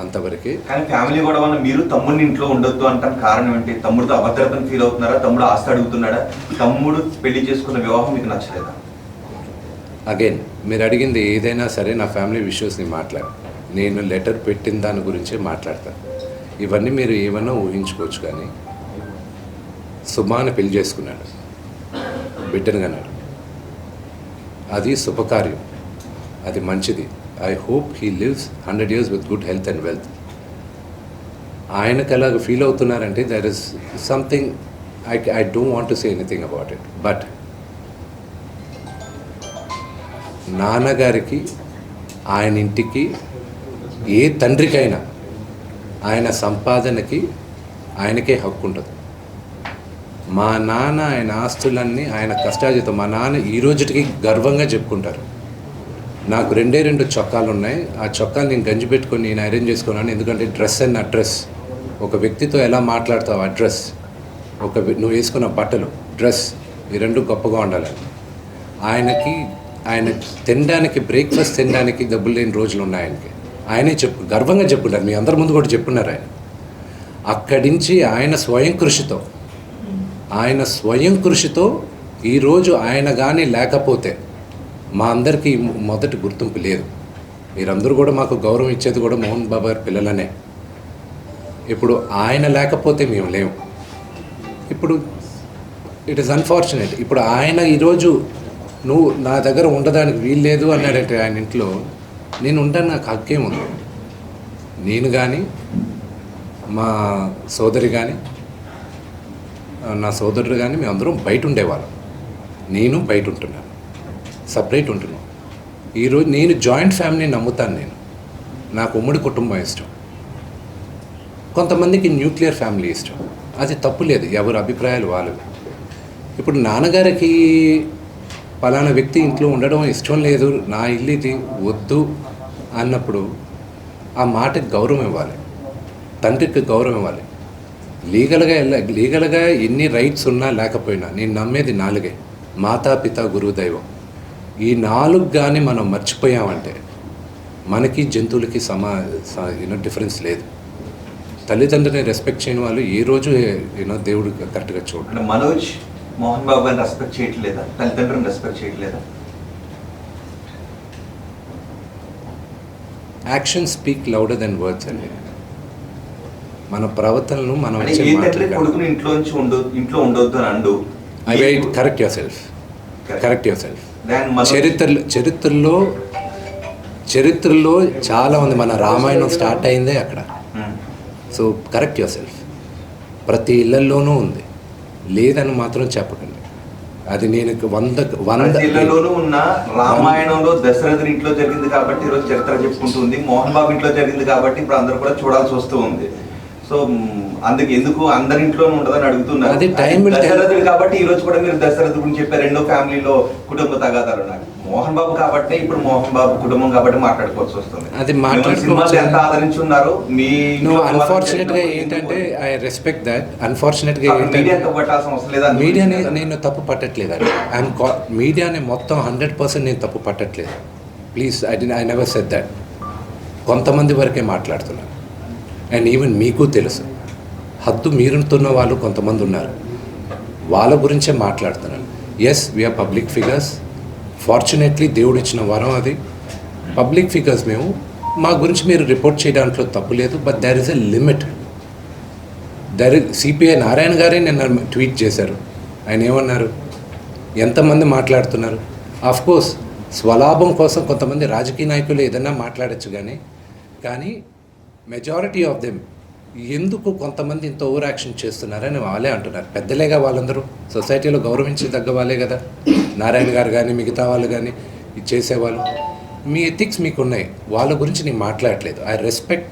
అంతవరకే. కానీ ఫ్యామిలీ కూడా మీరు తమ్ముడిని ఇంట్లో ఉండొద్దు అంటాను కారణం ఏంటి? తమ్ముడితో అభద్రతను ఫీల్ అవుతున్నారా? తమ్ముడు ఆస్తి అడుగుతున్నాడా? తమ్ముడు పెళ్లి చేసుకున్న వివాహం మీకు నచ్చలేదా? అగైన్ మీరు అడిగింది ఏదైనా సరే నా ఫ్యామిలీ విషయస్ని మాట్లాడు. నేను లెటర్ పెట్టిన దాని గురించే మాట్లాడతాను. ఇవన్నీ మీరు ఏమన్నా ఊహించుకోవచ్చు. కానీ సుమాని పెళ్లి చేసుకున్నాడు, బిడ్డను కన్నాడు. అది శుభకార్యం, అది మంచిది. I hope he lives 100 years with good health and wealth. ఆయనకు అలాగ ఫీల్ అవుతున్నారంటే there is something I don't want to say anything about it. But నాన్నగారికి, ఆయన ఇంటికి, ఏ తండ్రికైనా ఆయన సంపాదనకి ఆయనకే హక్కు ఉంటుంది. మా నాన్న ఆయన ఆస్తులన్నీ ఆయన కష్టార్జితం. మా నాన్న ఈ రోజుకి గర్వంగా చెప్పుకుంటారు. నాకు 2 చొక్కాలు ఉన్నాయి. ఆ చొక్కాలు నేను గంజి పెట్టుకొని నేను అరేంజ్ చేసుకున్నాను. ఎందుకంటే డ్రెస్ అండ్ అడ్రస్, ఒక వ్యక్తితో ఎలా మాట్లాడతావు అడ్రస్, నువ్వు వేసుకున్న బట్టలు, డ్రెస్, ఈ 2 గొప్పగా ఉండాలని. ఆయన తినడానికి, బ్రేక్ఫాస్ట్ తినడానికి డబ్బులు లేని రోజులు ఉన్నాయి ఆయనకి. ఆయనే గర్వంగా చెప్పుకుంటారు. మీ అందరి ముందు కూడా చెప్పున్నారు. ఆయన అక్కడి నుంచి ఆయన స్వయం కృషితో ఈరోజు ఆయన కానీ లేకపోతే మా అందరికీ మొదటి గుర్తింపు లేదు. మీరందరూ కూడా మాకు గౌరవం ఇచ్చేది కూడా మోహన్ బాబు గారి పిల్లలనే. ఇప్పుడు ఆయన లేకపోతే మేము లేము. ఇప్పుడు ఇట్ ఈస్ అన్ఫార్చునేట్. ఇప్పుడు ఆయన ఈరోజు నువ్వు నా దగ్గర ఉండడానికి వీలు లేదు అన్నాడంటే ఆయన ఇంట్లో, నేను ఉంటాను, నాకు హక్కేముంది. నేను కానీ, మా సోదరి కానీ, నా సోదరుడు కానీ, మేమందరం బయట ఉండేవాళ్ళం. నేను బయట ఉంటున్నాను, సపరేట్ ఉంటున్నాను. ఈరోజు నేను జాయింట్ ఫ్యామిలీని నమ్ముతాను. నాకు ఉమ్మడి కుటుంబం ఇష్టం. కొంతమందికి న్యూక్లియర్ ఫ్యామిలీ ఇష్టం. అది తప్పు లేదు, ఎవరి అభిప్రాయాలు వాళ్ళవి. ఇప్పుడు నాన్నగారికి పలానా వ్యక్తి ఇంట్లో ఉండడం ఇష్టం లేదు, నా ఇల్లు ఇది వద్దు అన్నప్పుడు ఆ మాటకి గౌరవం ఇవ్వాలి, తండ్రికి గౌరవం ఇవ్వాలి. లీగల్గా ఎన్ని రైట్స్ ఉన్నా లేకపోయినా నేను నమ్మేది 4: మాతా, పిత, గురువు, దైవం. ఈ 4 కానీ మనం మర్చిపోయామంటే మనకి జంతువులకి డిఫరెన్స్ లేదు. తల్లిదండ్రులని రెస్పెక్ట్ చేయని వాళ్ళు ఏ రోజు దేవుడు కరెక్ట్గా చూడండి. మనోజ్ మోహన్ బాబు గారిని రెస్పెక్ట్ చేయట్లేదా? తల్లిదండ్రులను రెస్పెక్ట్ చేయట్లేదా? Action speak louder than words అండి. మన ప్రవర్తనను మనం కొడుకుని ఇంట్లో ఉండొద్దు అని అండు. Correct your self. చరిత్రలో చాలా ఉంది. మన రామాయణం స్టార్ట్ అయిందే అక్కడ. So correct your self. ప్రతి ఇళ్లలోనూ ఉంది, లేదని మాత్రం చెప్పకండి. అది నేను 100 ఇళ్లలోనూ ఉన్న రామాయణంలో దశరథుని ఇంట్లో జరిగింది కాబట్టి ఈరోజు చరిత్ర చెప్పుకుంటుంది. మోహన్ బాబు ఇంట్లో జరిగింది కాబట్టి ఇప్పుడు అందరూ కూడా చూడాల్సి వస్తూ ఉంది. సో అందుకు ఎందుకు అందరి ఇంట్లోనే ఉండదని అడుగుతున్నారు. అది టైం దశరథుడు కాబట్టి ఈ రోజు కూడా మీరు దశరథుడు గురించి చెప్పారు. 2 ఫ్యామిలీలో కుటుంబ తగాదాలు ఉన్నాయి. మోహన్ బాబు కాబట్టి ఇప్పుడు మోహన్ బాబు కుటుంబం కాబట్టి మాట్లాడుకోవాల్సి వస్తుంది. అది సినిమాలు ఎంత ఆదరించున్నారు మీ. అన్ఫార్చునేట్ గా ఏంటంటే ఐ రెస్పెక్ట్ దట్. అన్ఫార్చునేట్ గా పట్టాల్సిన అవసరం లేదా? మీడియాని నేను తప్పు పట్టట్లేదు అండి. మీడియాని మొత్తం 100% నేను తప్పు పట్టట్లేదు. Please, I never said that. కొంతమంది వరకే మాట్లాడుతున్నాను. అండ్ ఈవెన్ మీకు తెలుసు, హద్దు మీరుతున్న వాళ్ళు కొంతమంది ఉన్నారు. వాళ్ళ గురించే మాట్లాడుతున్నాను. Yes, we're public figures. Fortunately దేవుడు ఇచ్చిన వరం అది. పబ్లిక్ ఫిగర్స్ మేము. మా గురించి మీరు రిపోర్ట్ చేయడానికి తప్పు లేదు. But there is a limit. CPI Narayana గారే నిన్న ట్వీట్ చేశారు. ఆయన ఏమన్నారు? ఎంతమంది మాట్లాడుతున్నారు? ఆఫ్కోర్స్ స్వలాభం కోసం కొంతమంది రాజకీయ నాయకులు ఏదన్నా మాట్లాడచ్చు, కానీ మెజారిటీ ఆఫ్ దెమ్ ఎందుకు కొంతమంది ఇంత ఓవర్ యాక్షన్ చేస్తున్నారని వాళ్ళే అంటున్నారు. పెద్దలేగా వాళ్ళందరూ, సొసైటీలో గౌరవించదగ్గ వాళ్ళే కదా. నారాయణ గారు కానీ మిగతా వాళ్ళు కానీ ఇది చేసేవాళ్ళు. మీ ఎథిక్స్ మీకు ఉన్నాయి, వాళ్ళ గురించి నేను మాట్లాడట్లేదు. ఐ రెస్పెక్ట్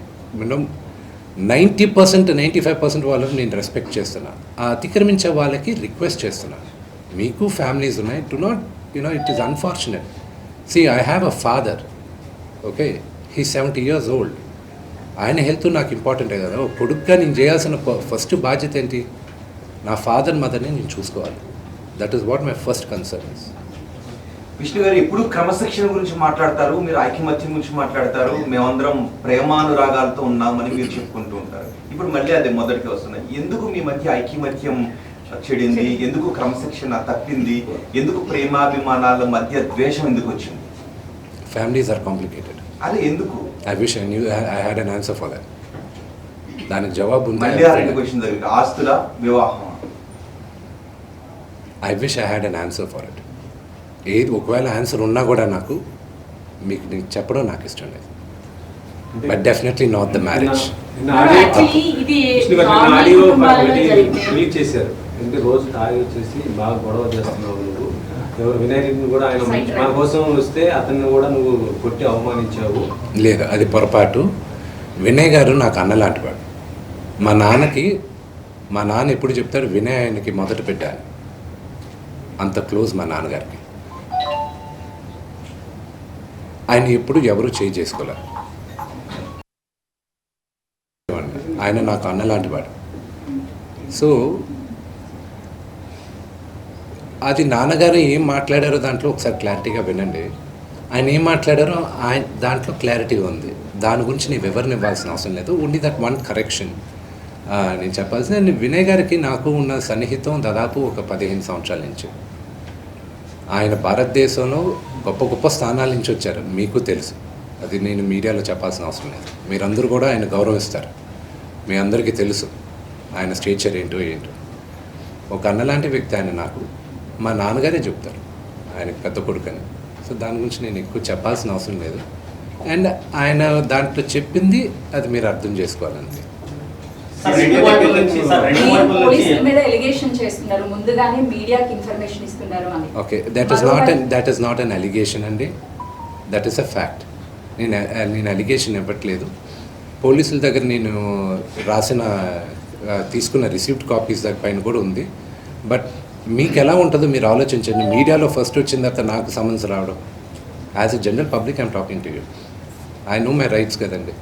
90%, 95% వాళ్ళని నేను రెస్పెక్ట్ చేస్తున్నాను. ఆ అతిక్రమించే వాళ్ళకి రిక్వెస్ట్ చేస్తున్నాను, మీకు ఫ్యామిలీస్ ఉన్నాయి. Do not it is unfortunate. See, I have a father, okay? He's 70 years old. ఆయన హెల్త్ నాకు ఇంపార్టెంటే కదా. కొడుకుగా నేను చేయాల్సిన ఫస్ట్ బాధ్యత ఏంటి? నా ఫాదర్ మదర్ని నేను చూసుకోవాలి. That is what my first concern is. Vishnu గారు ఎప్పుడు క్రమశిక్షణ గురించి మాట్లాడతారు, మీరు ఐకమత్యం గురించి మాట్లాడతారు, మేమందరం ప్రేమానురాగాలతో ఉన్నామని మీరు చెప్పుకుంటూ ఉంటారు. ఇప్పుడు మళ్ళీ అదే మొదటికి వస్తున్నాయి. ఎందుకు మీ మధ్య ఐకమత్యం చెడింది, ఎందుకు క్రమశిక్షణ తప్పింది, ఎందుకు ప్రేమాభిమానాల మధ్య ద్వేషం ఎందుకు వచ్చింది? Families are complicated. అదే ఎందుకు? I wish I knew I had an answer for that. దానికి జవాబు ఉంది. మళ్ళీ ఆ రెండు క్వశ్చన్ జరిగింది, ఆస్తుల వివాహం. I wish I had an answer for it. ఏది ఒకవేళ ఆన్సర్ ఉన్నా కూడా నాకు మీకు నేను చెప్పడం నాకు ఇష్టం లేదు. But definitely not the marriage. Release చేశారు. అంటే రోజు తాగి వచ్చేసి బాగా గొడవ చేస్తున్నావు నువ్వు. ఎవరు వినాయకుడిని కూడా ఆయన మన కోసం వస్తే అతన్ని కూడా నువ్వు కొట్టి అవమానించావు. లేదు, అది పొరపాటు. వినయ్ గారు నాకు అన్నలాంటి వాడు. మా నాన్న ఎప్పుడు చెప్తాడు, వినయ్ ఆయనకి మొదట పెట్టాను. అంత క్లోజ్ మా నాన్నగారికి. ఆయన ఎప్పుడు ఎవరు చేయి చేసుకోలేరు. ఆయన నాకు అన్నలాంటి వాడు. సో అది నాన్నగారు ఏం మాట్లాడారో దాంట్లో ఒకసారి క్లారిటీగా వినండి. ఆయన ఏం మాట్లాడారో ఆయన దాంట్లో క్లారిటీ ఉంది. దాని గురించి నేను వివరణ ఇవ్వాల్సిన అవసరం లేదు. ఓన్లీ దట్ వన్ కరెక్షన్ నేను చెప్పాల్సింది. వినయ్ గారికి నాకు ఉన్న సన్నిహితం దాదాపు ఒక 15 సంవత్సరాల నుంచి. ఆయన భారతదేశంలో గొప్ప గొప్ప స్థానాల నుంచి వచ్చారు, మీకు తెలుసు. అది నేను మీడియాలో చెప్పాల్సిన అవసరం లేదు. మీరందరూ కూడా ఆయన గౌరవిస్తారు. మీ అందరికీ తెలుసు ఆయన స్టేచర్ ఏంటో. ఒక అన్నలాంటి వ్యక్తి ఆయన నాకు. మా నాన్నగారే చెప్తారు ఆయనకు పెద్ద కొడుకని. సో దాని గురించి నేను ఎక్కువ చెప్పాల్సిన అవసరం లేదు. అండ్ ఆయన దాంట్లో చెప్పింది అది మీరు అర్థం చేసుకోవాలండి. పోలీసుల మీద ఎలిగేషన్ చేస్తున్నారు, ముందుగానే మీడియాకి ఇన్ఫర్మేషన్ ఇస్తున్నారు అని. Okay, that is not an allegation అండి, దట్ ఈస్ అ ఫ్యాక్ట్. నేను అలిగేషన్ ఇవ్వట్లేదు. పోలీసుల దగ్గర నేను తీసుకున్న రిసీప్ట్ కాపీస్ దగ్గర పైన కూడా ఉంది. బట్ మీకు ఎలా ఉంటుందో మీరు ఆలోచించండి. మీడియాలో ఫస్ట్ వచ్చిన తర్వాత నాకు సమన్స్ రావడం, as a general public I'm talking to you. I know my rights కదండి.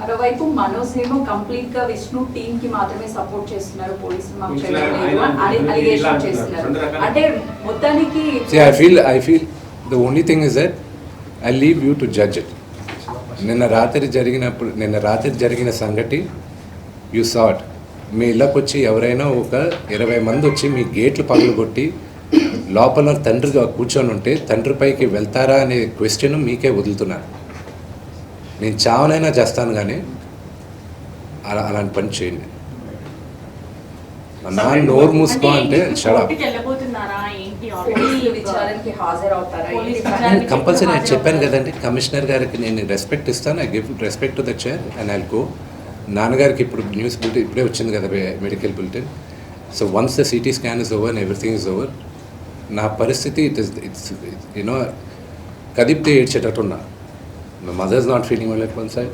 మరోవైపు మనోజ్ ఏమో కంప్లీట్ గా విష్ణు టీమ్ కి మాత్రమే సపోర్ట్ చేస్తున్నారు, పోలీసులు మాకు చేయలేదు అని అలిగేషన్ చేస్తున్నారు. అంటే మొత్తానికి I feel the only thing is that I leave you to judge it. నిన్న రాత్రి జరిగిన సంగతి యూ సాట్. మీ ఇళ్ళకి వచ్చి ఎవరైనా ఒక 20 మంది వచ్చి మీ గేట్లు పగలగొట్టి లోపల తండ్రిగా కూర్చొని ఉంటే తండ్రిపైకి వెళ్తారా అనే క్వశ్చన్ మీకే వదులుతున్నాను. నేను చావనైనా చేస్తాను, కానీ అలాంటి పని చేయండి. నా నోరు మూసుకో అంటే కంపల్సరీ నేను చెప్పాను కదండి. కమిషనర్ గారికి నేను రెస్పెక్ట్ ఇస్తాను. I give respect to the chair and I'll go. నాన్నగారికి ఇప్పుడు న్యూస్ బులెటిన్ ఇప్పుడే వచ్చింది కదా, medical bulletin. So once the CT scan is over and everything is over, నా పరిస్థితి ఇట్స్ యూనో కదిపితే ఏడ్చేటట్టున్నా. My mother is not feeling well at one side.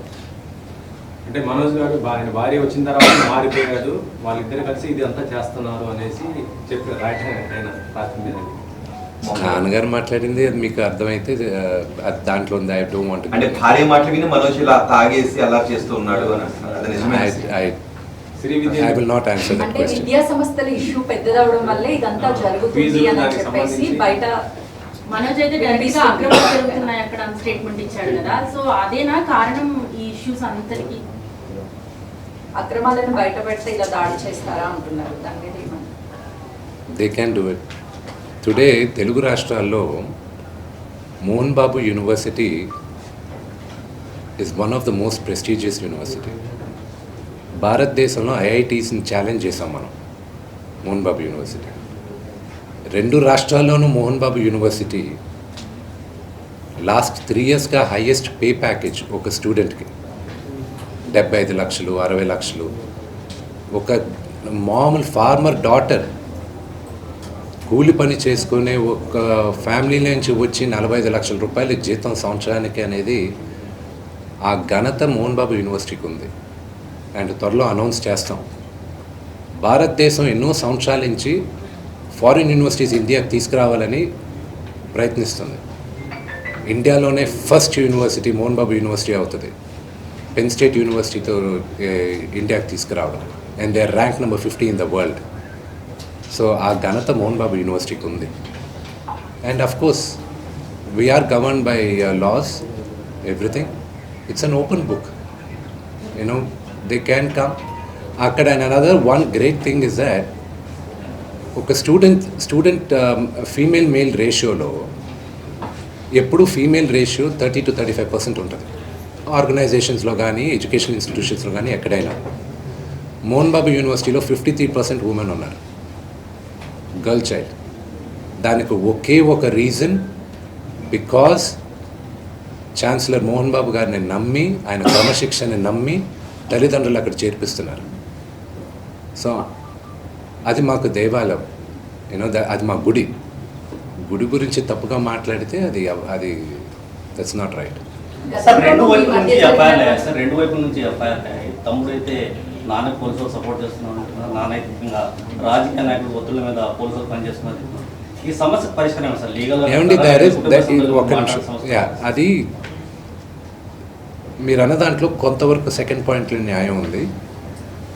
అంటే మనోజ్ గారు ఆయన భార్య వచ్చిన తర్వాత మారిపోయాడు, వాళ్ళిద్దరు కలిసి ఇది అంతా చేస్తున్నారు అనేసి చెప్పారు ఆయన రాత్రి మీద. నాన్నగారు మాట్లాడింది అది మీకు అర్థమైతే అది దాంట్లో ఉంది. ఐ డోంట్ వాంట్ అంటే భార్య మాట విని మనోజ్ ఇలా తాగేసి అలా చేస్తూ ఉన్నాడు అని. I will not answer that అంటే question. విద్యా సంస్థల ఇష్యూ పెద్దదవడం వల్లే ఇదంతా జరుగుతుంది అని చెప్పేసి బయట మనోజ్ అయితే డైరెక్ట్ గా అక్రమాలు జరుగుతున్నాయి అక్కడ స్టేట్మెంట్ ఇచ్చాడు కదా. సో అదేనా కారణం ఈ ఇష్యూస్ అంతటికి? అక్రమాలను బయట పెడితే ఇలా దాడి చేస్తారా అంటున్నారు. దాని మీద ఏమన్నా? They can do it. Today Telugu రాష్ట్రాల్లో Mohan Babu university is one of the most prestigious university. భారతదేశంలో ఐఐటీస్ని ఛాలెంజ్ చేసాం మనం. మోహన్ బాబు యూనివర్సిటీ 2 రాష్ట్రాల్లోనూ మోహన్ బాబు యూనివర్సిటీ లాస్ట్ 3 ఇయర్స్గా హైయెస్ట్ పే ప్యాకేజ్ ఒక స్టూడెంట్కి 75 లక్షలు 60 లక్షలు. ఒక మామూలు ఫార్మర్ డాటర్ కూలి పని చేసుకునే ఒక ఫ్యామిలీ నుంచి వచ్చి 45 లక్షల రూపాయల జీతం సంవత్సరానికి అనేది ఆ ఘనత మోహన్ బాబు యూనివర్సిటీకి ఉంది. అండ్ త్వరలో అనౌన్స్ చేస్తాం. భారతదేశం ఎన్నో సంవత్సరాల నుంచి ఫారిన్ యూనివర్సిటీస్ ఇండియాకి తీసుకురావాలని ప్రయత్నిస్తుంది. ఇండియాలోనే first university Mohan Babu university అవుతుంది. పెన్ స్టేట్ యూనివర్సిటీతో ఇండియాకి తీసుకురావడం. And they are rank number 50 in the world. So ఆ ఘనత మోహన్ బాబు యూనివర్సిటీకి ఉంది. And of course we are governed by laws, everything. It's an open book. You know, they can come. Akkada, and another one great thing is that ఒక student female male రేషియోలో ఎప్పుడు female ratio 30 to 35% ఉంటుంది ఆర్గనైజేషన్స్లో కానీ education ఇన్స్టిట్యూషన్స్లో కానీ ఎక్కడైనా. మోహన్ బాబు యూనివర్సిటీలో 53% women ఉన్నారు, girl child. దానికి ఒకే ఒక reason, because chancellor Mohan Babu గారిని నమ్మి, ఆయన క్రమశిక్షణని నమ్మి తల్లిదండ్రులు అక్కడ చేర్పిస్తున్నారు. సో అది మాకు దేవాలయం, యూనో, అది మా గుడి గురించి తప్పుగా మాట్లాడితే అది దట్స్ నాట్ రైట్. సార్ రెండు వైపుల నుంచి ఎఫ్ఐఆర్ సార్, రెండు వైపుల నుంచి ఎఫ్ఐఆర్ తమ్ముడు అయితే నాన్న పోలీసులు సపోర్ట్ చేస్తున్నాడు అంటున్నారు, నాన్న అయితే ఇంకా రాజకీయ నాయకులు ఒత్తుల మీద పోలీసులు పనిచేస్తున్నారు. ఈ సమస్య పరిష్కారం సార్ లీగల్ ఏమండి, ఒక నిమిషం. అది మీరు అన్న దాంట్లో కొంతవరకు సెకండ్ పాయింట్లో న్యాయం ఉంది.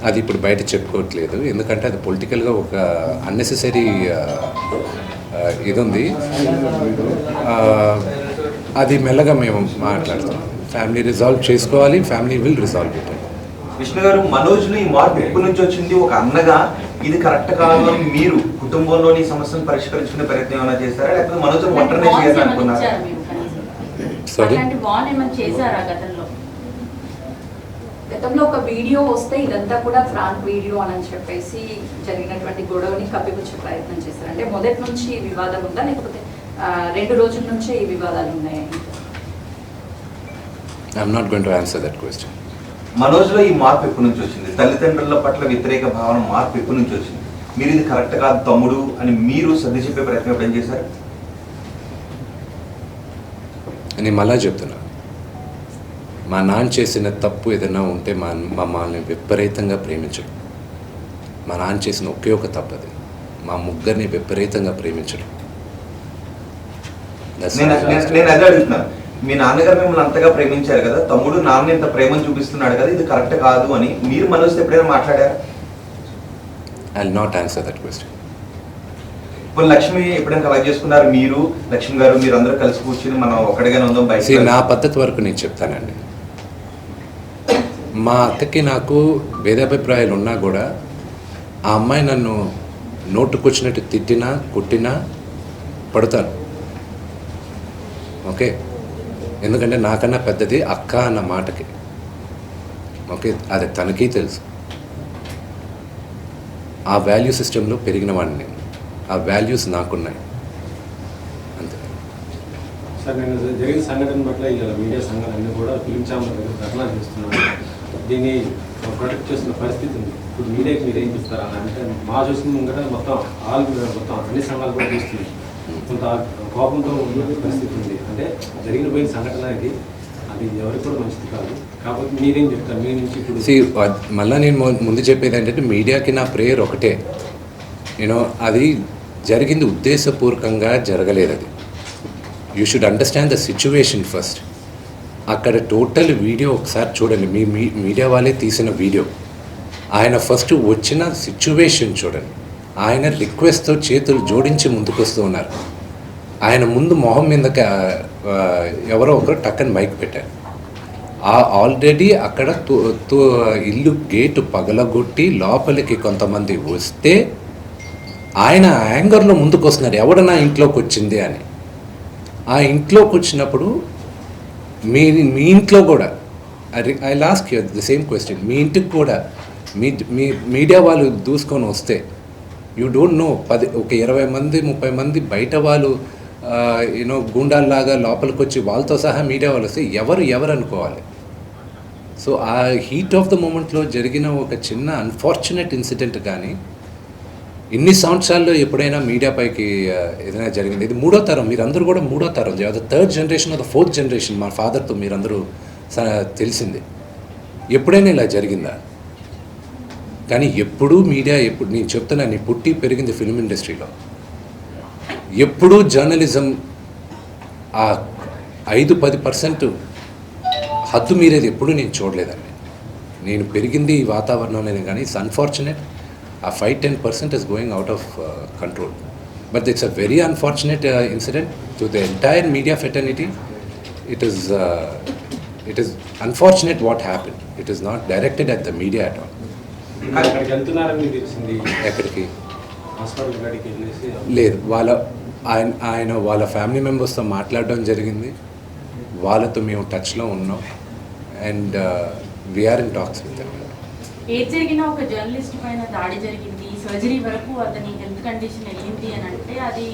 అది ఇప్పుడు బయట చెప్పుకోవట్లేదు, ఎందుకంటే అది పొలిటికల్గా ఒక అన్నెసెసరీ ఇది ఉంది. అది మెల్లగా మేము మాట్లాడుతున్నాం. ఫ్యామిలీ రిజాల్వ్ చేసుకోవాలి, family will resolve it. Vishnu గారు, మనోజ్ను ఈ మార్పు ఎప్పటి నుంచి వచ్చింది? ఒక అన్నగా ఇది కరెక్ట్ కాదు అని మీరు కుటుంబంలోని సమస్యను పరిష్కరించుకునే ప్రయత్నం ఏమైనా చేశారా, లేకపోతే మనోజ్ ఒంటరినే చేయాలనుకున్నారా? సారీ, గతంలో ఒక వీడియో వస్తే ఇదంతా కూడా ఫ్రాంక్ వీడియో అని చెప్పేసి జరిగినటువంటి గొడవని కప్పిపుచ్చే ప్రయత్నం చేశారు. అంటే మొదటి నుంచి ఈ వివాదం ఉందా, లేకపోతే 2 రోజుల నుంచే ఈ వివాదాలు ఉన్నాయా? I'm not going to answer that question. మనోజ్లో ఈ మార్పు ఎప్పటి నుంచి వచ్చింది? తల్లిదండ్రుల పట్ల వ్యతిరేక భావన మార్పు ఎప్పటి నుంచి వచ్చింది? మీరు ఇది కరెక్ట్ కాదు తమ్ముడు అని మీరు సర్ది చెప్పే ప్రయత్నం ఎప్పుడేం చేశారు? నేను మళ్ళా చెప్తున్నా, మా నాన్న చేసిన తప్పు ఏదైనా ఉంటే మమ్మల్ని విపరీతంగా ప్రేమించడం. మా నాన్న చేసిన ఒకే ఒక తప్పు అది, మా ముగ్గురిని విపరీతంగా ప్రేమించడం. నేను అదే అడుగుతున్నాను, మీ నాన్నగారు మిమ్మల్ని అంతగా ప్రేమించారు కదా, తమ్ముడు నాన్న ఇంత ప్రేమను చూపిస్తున్నాడు కదా, ఇది కరెక్ట్ కాదు అని మీరు మనోజ్తో ఎప్పుడైనా మాట్లాడారా? I will not answer that question. ఇప్పుడు లక్ష్మి ఎప్పుడైనా కలెక్ట్ చేసుకున్నారు? మీరు లక్ష్మి గారు మీరు అందరూ కలిసి కూర్చుని మనం ఒక్కడిగానే ఉందాం బయట? నా పద్ధతి వరకు నేను చెప్తానండి. మా అక్కకి నాకు భేదాభిప్రాయాలు ఉన్నా కూడా ఆ అమ్మాయి నన్ను నోటుకొచ్చినట్టు తిట్టినా కొట్టినా పడతాను. ఓకే, ఎందుకంటే నాకన్నా పెద్దది అక్క అన్న మాటకి. ఓకే, అది తనకి తెలుసు. ఆ వాల్యూ సిస్టంలో పెరిగిన వాడిని నేను, ఆ వాల్యూస్ నాకున్నాయి అంతే. సార్, నేను జరిగిన సంఘటన పట్ల ఇలా మీడియా సంఘాలన్నీ కూడా ఫిలిం ఛాంబర్ ధర్నా చేస్తున్నాను. దీన్ని ప్రొటెక్ట్ చేస్తున్న పరిస్థితి ఉంది. ఇప్పుడు మీడియాకి మీరు ఏం చూస్తారా అంటే, మా చూసిన ముంగట మొత్తం అన్ని సంఘాలు కూడా చూస్తుంది. కొంత కోపంతో ఉన్న పరిస్థితి ఉంది. అంటే పోయిన సంఘటన అది ఎవరికి కూడా మంచిది కాదు. కాబట్టి మీరేం చెప్తారు మీ నుంచి? ఇప్పుడు మళ్ళీ నేను ముందు చెప్పేది ఏంటంటే, మీడియాకి నా ప్రేయర్ ఒకటే, నేను అది జరిగింది ఉద్దేశపూర్వకంగా జరగలేదు. అది you should understand the situation first. అక్కడ టోటల్ వీడియో ఒకసారి చూడండి, మీ మీడియా వాళ్ళే తీసిన వీడియో. ఆయన ఫస్ట్ వచ్చిన సిచ్యువేషన్ చూడండి. ఆయన రిక్వెస్ట్తో చేతులు జోడించి ముందుకు వస్తూ ఉన్నారు. ఆయన ముందు మొహం మీద ఎవరో ఒకరు టక్కని మైక్ పెట్టారు. ఆల్రెడీ అక్కడ ఇల్లు గేటు పగలగొట్టి లోపలికి కొంతమంది వస్తే ఆయన యాంగర్లో ముందుకు వస్తున్నారు, ఎవడ నా ఇంట్లోకి వచ్చింది అని. ఆ ఇంట్లోకి వచ్చినప్పుడు మీ ఇంట్లో కూడా ఐ లాస్ట్ యూ ది సేమ్ క్వశ్చన్, మీ ఇంటికి కూడా మీ మీడియా వాళ్ళు దూసుకొని వస్తే యూ డోంట్ నో, ఒక 20 మంది 30 మంది బయట వాళ్ళు యూనో గూండాల్లాగా లోపలికి వచ్చి వాళ్ళతో సహా మీడియా వాళ్ళు వస్తే ఎవరు అనుకోవాలి. సో ఆ హీట్ ఆఫ్ ద మూమెంట్లో జరిగిన ఒక చిన్న అన్ఫార్చునేట్ ఇన్సిడెంట్ కానీ ఇన్ని సంవత్సరాల్లో ఎప్పుడైనా మీడియా పైకి ఏదైనా జరిగింది? ఇది 3వ తరం, మీరందరూ కూడా 3వ తరం, the 3rd generation of the 4th generation. మా ఫాదర్తో మీరందరూ తెలిసింది. ఎప్పుడైనా ఇలా జరిగిందా? కానీ ఎప్పుడూ మీడియా, ఎప్పుడు నేను చెప్తున్నా, నీ పుట్టి పెరిగింది ఫిల్మ్ ఇండస్ట్రీలో, ఎప్పుడూ జర్నలిజం ఆ 5-10% హద్దు మీరేది ఎప్పుడూ నేను చూడలేదండి. నేను పెరిగింది ఈ వాతావరణంలోనే, కానీ ఇట్స్ అన్ఫార్చునేట్ ఆ 5-10% is going out of control. But it's a very unfortunate incident to the entire media fraternity. It is unfortunate what happened. It is not directed at the media at all. అక్కడికి వెళ్తున్నారని తెలిసింది, ఎక్కడికి hospital కాడికి వెళ్ళేసి లేదు, ఆయన వాళ్ళ family మెంబర్స్తో మాట్లాడడం జరిగింది. వాళ్ళతో మేము టచ్లో ఉన్నాం and we're in talks with them. ఏది జరిగినా ఒక జర్నలిస్ట్ పైన దాడి జరిగింది, సర్జరీ వరకు అతని హెల్త్ కండిషన్ వెళ్ళింది అని అంటే అది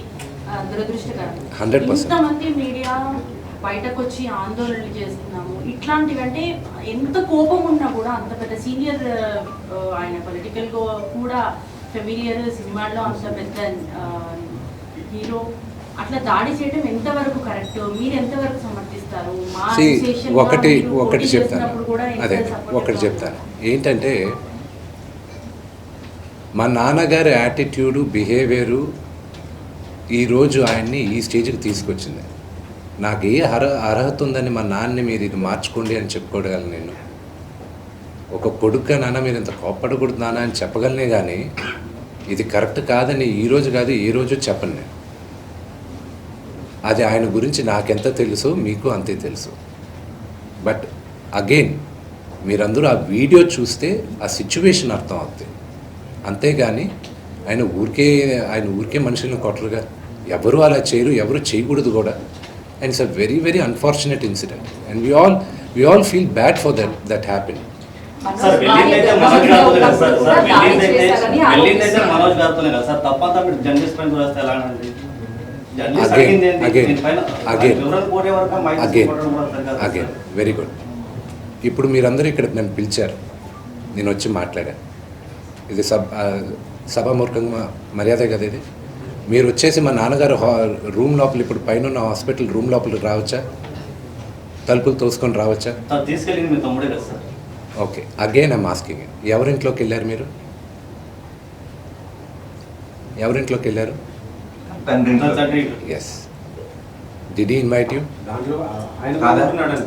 దురదృష్టకరం. 100%. ఇంతమంది మీడియా బయటకు వచ్చి ఆందోళనలు చేస్తున్నాము, ఇట్లాంటివంటే ఎంత కోపం ఉన్నా కూడా అంత పెద్ద సీనియర్ ఆయన పొలిటికల్ కూడా ఫెమిలియర్, సినిమాల్లో అంత పెద్ద హీరో అట్లా దాడి చేయడం ఎంతవరకు కరెక్ట్, మీరు ఎంతవరకు సమర్థిస్తారు? మా association గా ఒకటి మీరు పోటీ చెప్తాను, చేస్తున్నప్పుడు కూడా ఎంత అదే support ఒకటి గా చెప్తాను ఏంటంటే, మా నాన్నగారి యాటిట్యూడు, బిహేవియరు ఈరోజు ఆయన్ని ఈ స్టేజ్కి తీసుకొచ్చింది. నాకు ఏ అర్హత ఉందని మా నాన్నని మీరు ఇది మార్చుకోండి అని చెప్పుకోగలను నేను. ఒక కొడుకు నాన్న మీరు ఇంత కోప్పడకూడదు నాన్న అని చెప్పగలనే కానీ ఇది కరెక్ట్ కాదని ఈరోజు కాదు ఏ రోజు చెప్పను నేను. అది ఆయన గురించి నాకెంత తెలుసో మీకు అంతే తెలుసు. బట్ అగైన్ మీరందరూ ఆ వీడియో చూస్తే ఆ సిచ్యువేషన్ అర్థం అవుతుంది. అంతేగాని ఆయన ఊరికే మనుషులను కొట్టరుగా. ఎవరు అలా చేయరు, ఎవరు చేయకూడదు కూడా. And it's a very very unfortunate incident and we all feel bad for that happened. Sir వెళ్ళిందైతే మనోజ్ గారితోనే కదా సార్, వెళ్ళిందైతే మనోజ్ గారితోనే కదా సార్, తప్పంతా మీరు జర్నలిస్ట్ పైన చూస్తే ఎలా అండి? జర్నలిస్ట్ అడిగింది ఏంటి? దీనిపైన వివరణ కోరే వరకు మైక్ తీసుకోవడం కూడా సరికాదు సార్. Again very good. ఇప్పుడు మీరందరూ ఇక్కడ నన్ను పిలిచారు, నేను వచ్చి మాట్లాడాను. ఇది సభామూర్ఖంగా మర్యాద కదా ఇది. మీరు వచ్చేసి మా నాన్నగారు రూమ్ లోపల, ఇప్పుడు పైన ఉన్న హాస్పిటల్ రూమ్ లోపలికి రావచ్చా? తలుపులు తోసుకొని రావచ్చా? సార్ తీసుకెళ్ళింది మీ తమ్ముడే కదా sir. Okay, again I'm asking, ఎవరింట్లోకి వెళ్ళారు మీరు? ఎవరింట్లోకి వెళ్ళారు? తండ్రి సార్ తండ్రి yes. Did he invite you? దాంట్లో ఆయన కాదా? ఉన్నాడు.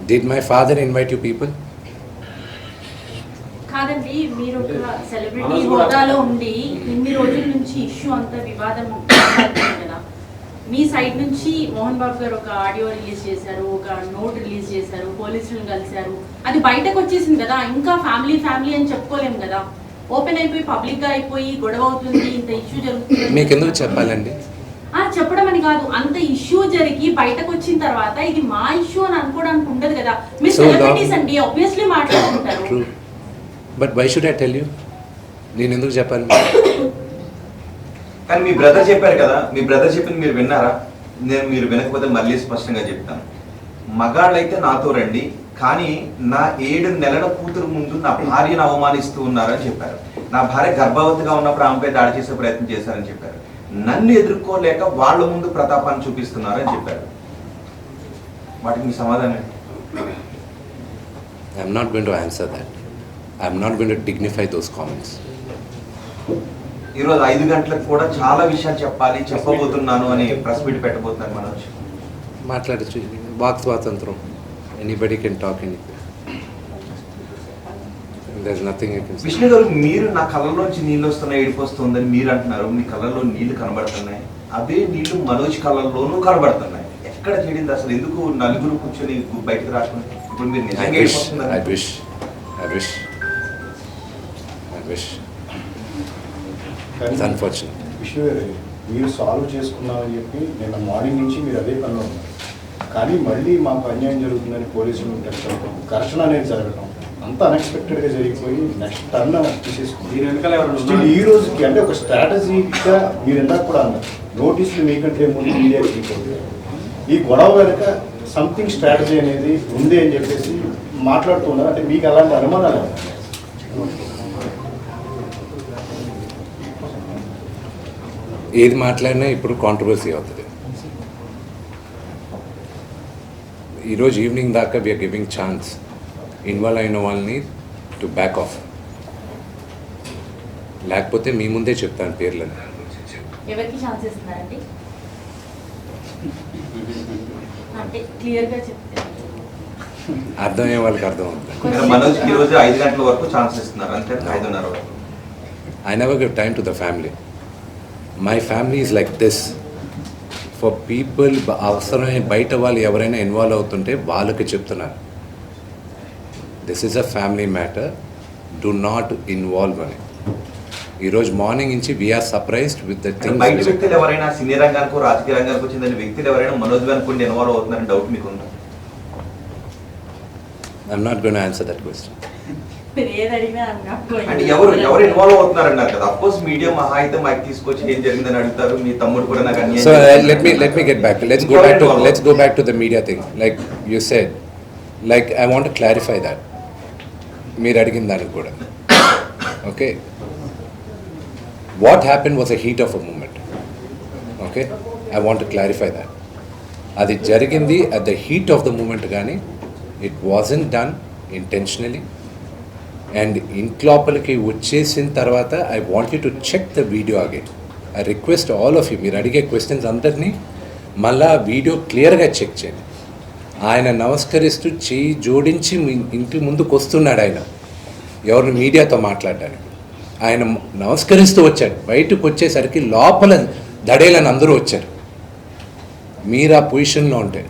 Did my father invite you people? కాదండి, మీరు ఒక సెలబ్రిటీ హోదాలో ఉండి ఇన్ని రోజుల నుంచి ఇష్యూ అంతా వివాదం మాట్లాడుతున్నారు కదా. మీ సైడ్ నుంచి మోహన్ బాబు గారు ఒక ఆడియో రిలీజ్ చేశారు, ఒక నోట్ రిలీజ్ చేశారు, పోలీసులను కలిశారు, అది బయటకు వచ్చేసింది కదా. ఇంకా ఫ్యామిలీ అని చెప్పుకోలేము కదా. ఓపెన్ అయిపోయి పబ్లిక్ గా అయిపోయి గొడవ అవుతుంది, ఇంత ఇష్యూ జరుగుతుంది. మీకు ఎందుకు చెప్పాలండి? చెప్పడం అని కాదు, అంత ఇష్యూ జరిగి బయటకు వచ్చిన తర్వాత ఇది మా ఇష్యూ అని అనుకోవడానికి ఉండదు కదా. మీరు సెలబ్రిటీస్ అండి, ఆబ్వియస్లీ మాట్లాడుకుంటారు. True, but why should I tell you? నేను ఎందుకు చెప్పాలి? కానీ మీ బ్రదర్ చెప్పారు కదా, మీ బ్రదర్ చెప్పింది మీరు విన్నారా? మీరు వినకపోతే మళ్ళీ స్పష్టంగా చెప్తాను. మగాళ్ళైతే నాతో రండి, కానీ నా 7 నెలల కూతురు ముందు నా భార్యను అవమానిస్తూ ఉన్నారని చెప్పారు. నా భార్య గర్భవతిగా ఉన్నప్పుడు ఆమెపై దాడి చేసే ప్రయత్నం చేశారని చెప్పారు. నన్ను ఎదుర్కోలేక వాళ్ళ ముందు ప్రతాపాన్ని చూపిస్తున్నారని చెప్పారు. వాటికి మీ సమాధానం? I'm not going to answer that. I'm not going to dignify those comments. ఈరోజు 5 గంటలకు కూడా చాలా విషయాలు చెప్పబోతున్నాను అని ప్రెస్ మీట్ పెట్టబోతున్నారు మనోజ్. మాట్లాడచ్చు, వాక్ స్వాతంత్రం. Anybody can talk anything. There is nothing I can say. Vishnu గారు, మీరు నా కళ్ళలోంచి నీళ్ళు వస్తున్నాయి, ఏడుపు వస్తుందని మీరు అంటున్నారు. మీ కళ్ళలో నీళ్లు కనబడుతున్నాయి, అవే నీళ్లు మనోజ్ కళ్ళల్లోనూ కనబడుతున్నాయి. ఎక్కడ చెడింది అసలు? ఎందుకు నలుగురు కూర్చొని బయటకు రాకుండా? ఇప్పుడు మీరు నిజంగా ఏడిపోతున్నారు. I wish. It's unfortunate. Vishnu గారు, మీరు సాల్వ్ చేసుకున్నామని చెప్పి నిన్న మార్నింగ్ నుంచి మీరు అదే పనిలో ఉన్నారు. కానీ మళ్ళీ మాకు అన్యాయం జరుగుతుందని పోలీసులు తెచ్చడం, ఘర్షణ అనేది జరగడం అంత అన్ఎక్స్పెక్టెడ్గా జరిగిపోయి నెక్స్ట్ టర్న్ తీసేసుకుంది. దీని వెనకాల ఎవరు Still ఈ రోజుకి అంటే ఒక స్ట్రాటజీగా మీరు ఇందాక కూడా అన్నారు, నోటీసులు మీకంటే ముందు మీడియాకి తీసుకోండి. ఈ గొడవ వెనుక సంథింగ్ స్ట్రాటజీ అనేది ఉంది అని చెప్పేసి మాట్లాడుతున్నారు. అంటే మీకు అలాంటి అనుమానాలు ఏది మాట్లాడినా ఇప్పుడు కాంట్రవర్సీ అవుతుంది. ఈరోజు ఈవినింగ్ దాకా వీఆర్ గివింగ్ ఛాన్స్ ఇన్వాల్వ్ అయిన వాళ్ళని టు బ్యాక్ ఆఫ్. లేకపోతే మీ ముందే చెప్తాను పేర్లని. ఎవరికి ఛాన్స్ ఇస్తున్నారండి అంటే క్లియర్ గా చెప్తే అర్థమయ్యే వాళ్ళకి అర్థం అవుతుంది. మనోజ్ ఈ రోజు 5 గంటల వరకు ఛాన్స్ ఇస్తున్నారు, అంతే 5:30 వరకు. I never give time to the family. My family is like this. For people అవసరమైన బయట వాళ్ళు ఎవరైనా ఇన్వాల్వ్ అవుతుంటే వాళ్ళకి చెప్తున్నారు, this is a family matter, do not involve అని. ఈరోజు మార్నింగ్ నుంచి వీఆర్ సర్ప్రైజ్డ్ విత్ ద అంటే బయట థింగ్స్. వ్యక్తులు ఎవరైనా సినీ రంగానికి రాజకీయ రంగానికి చెందిన వ్యక్తులు ఎవరైనా మనోజ్ అనుకుంటే ఇన్వాల్వ్ అవుతున్నారని డౌట్ మీకు ఉందా? I'm not going to answer that question. మీరు ఏది అడిగినా అంటే ఎవరు ఇన్వాల్వ్ అవుతున్నారన్నారు కదా, అఫ్ కోర్స్ మీడియా మహా అయితే మైక్ తీసుకొచ్చి ఏం జరిగిందని అడుగుతారు, మీ తమ్ముడు కూడా నాకు అన్యాయం So చేశారు. let me get back. Let's go back to the media thing. Like you said, like I want to clarify that. మీరు అడిగిన దానికి కూడా. Okay. What happened was a heat of a moment. Okay. I want to clarify that. అది జరిగింది at the heat of the moment కానీ it wasn't done intentionally. And ఇంట్లోపలికి వచ్చేసిన తర్వాత I want you to check the video again. I request all of you, మీరు అడిగే questions అందరినీ మళ్ళా వీడియో క్లియర్గా చెక్ చేయండి. ఆయన నమస్కరిస్తూ చేయి జోడించి మీ ఇంటి ముందుకు వస్తున్నాడు. ఆయన ఎవరిని మీడియాతో మాట్లాడడానికి ఆయన నమస్కరిస్తూ వచ్చాడు. బయటకు వచ్చేసరికి లోపల దడేలని అందరూ వచ్చారు. మీరు ఆ పొజిషన్లో ఉంటే,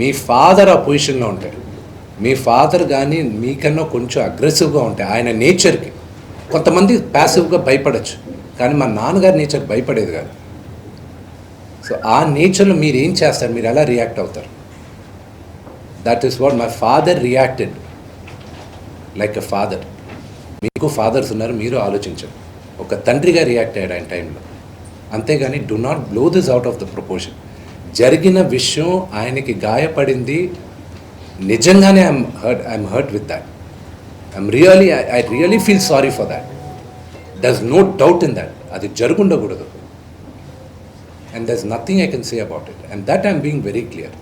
మీ ఫాదర్ ఆ పొజిషన్లో ఉంటాడు, మీ ఫాదర్ కానీ మీకన్నా కొంచెం అగ్రెసివ్గా ఉంటాయి ఆయన నేచర్కి. కొంతమంది ప్యాసివ్గా భయపడచ్చు, కానీ మా నాన్నగారి నేచర్ భయపడేది కాదు. సో ఆ నేచర్లో మీరు ఏం చేస్తారు, మీరు ఎలా రియాక్ట్ అవుతారు? That is what my father reacted like a father. మీకు ఫాదర్స్ ఉన్నారు, మీరు ఆలోచించండి. ఒక తండ్రిగా రియాక్ట్ అయ్యాడు ఆయన టైంలో. అంతేగాని do not blow this out of the proportion. జరిగిన విషయం ఆయనకి గాయపడింది నిజంగానే. I'm hurt with that. I really feel sorry for that. There is no doubt in that. అది జరుగుండకూడదు. And there is nothing I can say about it. And that I'm being very clear.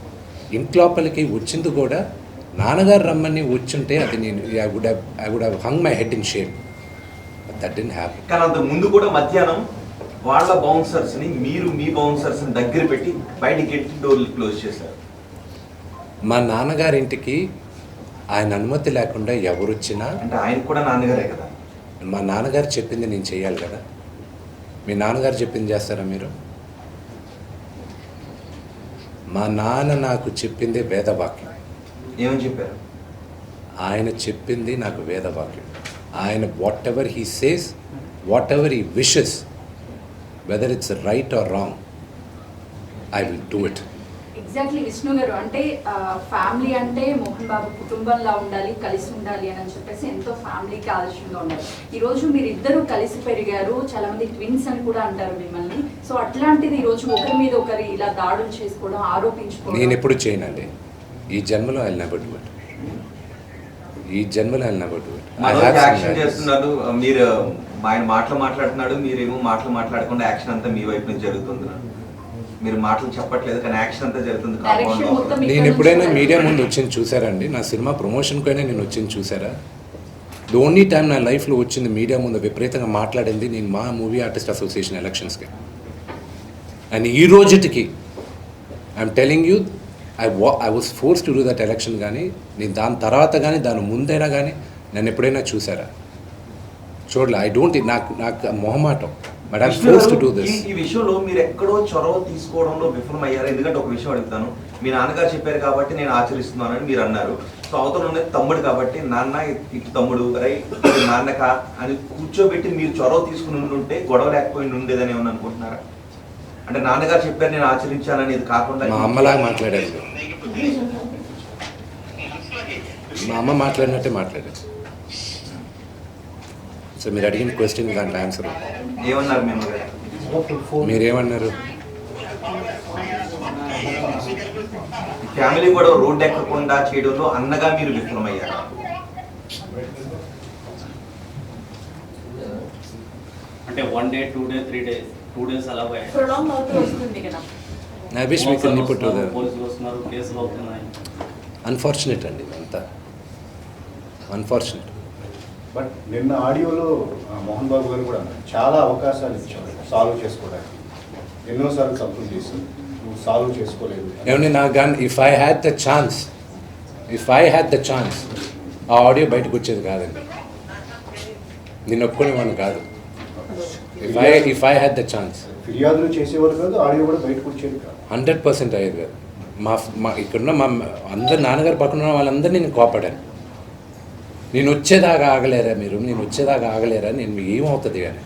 ఇంట్లోపలికి వచ్చింది కూడా నాన్నగారు రమ్మని వచ్చుంటే అది నేను I would have hung my head in shame. That didn't happen. కానీ అంత ముందు కూడా మధ్యాహ్నం వాళ్ళ బౌన్సర్స్ ని మీరు మీ బౌన్సర్స్ ని దగ్గర పెట్టి బయట గెట్టి డోర్లు క్లోజ్ చేశారు. మా నాన్నగారింటికి ఆయన అనుమతి లేకుండా ఎవరు వచ్చినా, అంటే ఆయన కూడా నాన్నగారే కదా. మా నాన్నగారు చెప్పింది నేను చేయాలి కదా. మీ నాన్నగారు చెప్పింది చేస్తారా మీరు? మా నాన్న నాకు చెప్పింది వేదవాక్యం. ఏమని చెప్పారు? ఆయన చెప్పింది నాకు వేదవాక్యం. ఆయన what ever he says, what ever he wishes, whether it's right are wrong, I will do it. Exactly Vishnu గారు, అంటే ఫ్యామిలీ అంటే మోహన్ బాబు కుటుంబంలా ఉండాలి, కలిసి ఉండాలి అని చెప్పేసి ఎంతో ఫ్యామిలీకి ఆదర్శంగా ఉన్నారు. ఈరోజు మీరు ఇద్దరు కలిసి పెరిగారు, చాలా మంది ట్విన్స్ అని కూడా అంటారు మిమ్మల్ని. సో అట్లాంటిది ఈరోజు ఒకరి మీద ఒకరి ఇలా దాడులు చేసుకోవడం, ఆరోపించుకోవడం నేను ఎప్పుడు చేయనండి. ఈ జన్మలో I will never do it. ఈ జన్మలో I will never do it. Action చేస్తున్నారు మీరు, ఆయన మాటలు మాట్లాడుతున్నాడు, మీరేమో మాటలు మాట్లాడకుండా యాక్షన్ అంతా మీ వైపు నుంచి జరుగుతుంది. మీరు మాటలు చెప్పట్లేదు కానీ యాక్షన్ అంతా జరుగుతుంది. నేను ఎప్పుడైనా మీడియా ముందు వచ్చింది చూసారండి? నా సినిమా ప్రమోషన్కైనా నేను వచ్చింది చూసారా? ది ఓన్లీ టైం నా లైఫ్లో వచ్చింది మీడియా ముందు విపరీతంగా మాట్లాడింది నేను మా మూవీ ఆర్టిస్ట్ అసోసియేషన్ ఎలక్షన్స్కి. అండ్ ఈ రోజుటికి I'm telling you, I was force to do that election. కానీ నేను దాని తర్వాత కానీ దాని ముందైనా కానీ నన్ను ఎప్పుడైనా చూసారా? చూడలే. ఐ డోంట్, నాకు మొహమాటం. But I'm force to do this. ఈ విషయంలో మీరు ఎక్కడో చొరవ తీసుకోవడంలో విఫలం అయ్యారు. ఎందుకంటే ఒక విషయం అడుగుతాను, మీ నాన్నగారు చెప్పారు కాబట్టి నేను ఆచరిస్తున్నానని మీరు అన్నారు. సో అవతల ఉన్నది తమ్ముడు కాబట్టి నాన్న ఇటు తమ్ముడు రైట్ నాన్నక అని కూర్చోబెట్టి మీరు చొరవ తీసుకుని ఉండుంటే గొడవ లేకపోయి ఉండేదని ఏమని అనుకుంటున్నారా? అంటే నాన్నగారు చెప్పారు నేను ఆచరించానని, ఇది కాకుండా మా అమ్మలాగా మాట్లాడారు. మా అమ్మ మాట్లాడినట్టే మాట్లాడారు. సో మీరు అడిగిన క్వశ్చన్ దాంట్లో ఆన్సర్ ఏమన్నారు? మీరేమన్నారు? ఫ్యామిలీ కూడా రోడ్డు ఎక్కకుండా చేయడంలో అన్నగా మీరు విఫలమయ్యారు. అంటే 1 day 2 days 3 days 2 days అలా ప్రొలాంగ్ అవుతూ వస్తుంది కదా. I wish we could put together. పోలీసులు వస్తున్నారు, కేసులు అవుతున్నాయి. అన్ఫార్చునేట్ అండి అంతా, అన్ఫార్చునేట్. బట్ నిన్న ఆడియోలో మోహన్ బాబు గారు కూడా చాలా అవకాశాలు ఇచ్చారు సాల్వ్ చేసుకోవడానికి. ఎన్నోసార్లు తప్పులు చేసి నువ్వు సాల్వ్ చేసుకోలేదు. ఏమండి నాకు కానీ if I had the chance ఆ ఆడియో బయటకు వచ్చేది కాదండి. నేను ఒప్పుకునేవాడిని కాదు. if I had the chance. ఫిర్యాదులు చేసేవారు కాదు, ఆడియో కూడా బయటకు వచ్చేది కాదు. 100% అయ్యేది కాదు. మా ఇక్కడున్న మా అందరు నాన్నగారు పక్కన ఉన్న వాళ్ళందరినీ నేను కోపడాను. నేను వచ్చేదాకా ఆగలేరా మీరు, నేను వచ్చేదాకా ఆగలేరా, నేను మీకు ఏమవుతుంది కానీ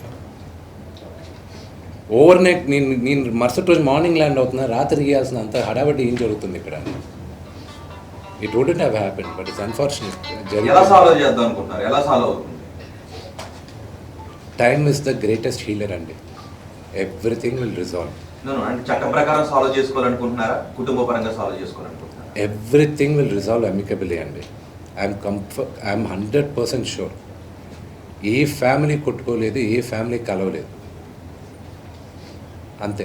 ఓవర్ నైట్ నేను మరుసటి రోజు మార్నింగ్ ల్యాండ్ అవుతున్నా, రాత్రి ఇవ్వాల్సిన అంత హడాబడి ఏం జరుగుతుంది ఇక్కడ. It wouldn't have happen, but it's unfortunate. ఎలా సాల్వ్ చేద్దాం అనుకుంటున్నారు? ఎలా సాల్వ్ అవుతుంది? Time is the greatest healer అండి. Everything will resolve. అంటే చట్ట ప్రకారం సాల్వ్ చేసుకోవాలనుకుంటున్నారా, కుటుంబ పరంగా సాల్వ్ చేసుకోవాలనుకుంటున్నారా? ఎవ్రీథింగ్ విల్ రిజాల్వ్ అమికబుల్లీ అండి. I'm 100% sure. ఏ ఫ్యామిలీ కొట్టుకోలేదు, ఏ ఫ్యామిలీ కలవలేదు, అంతే.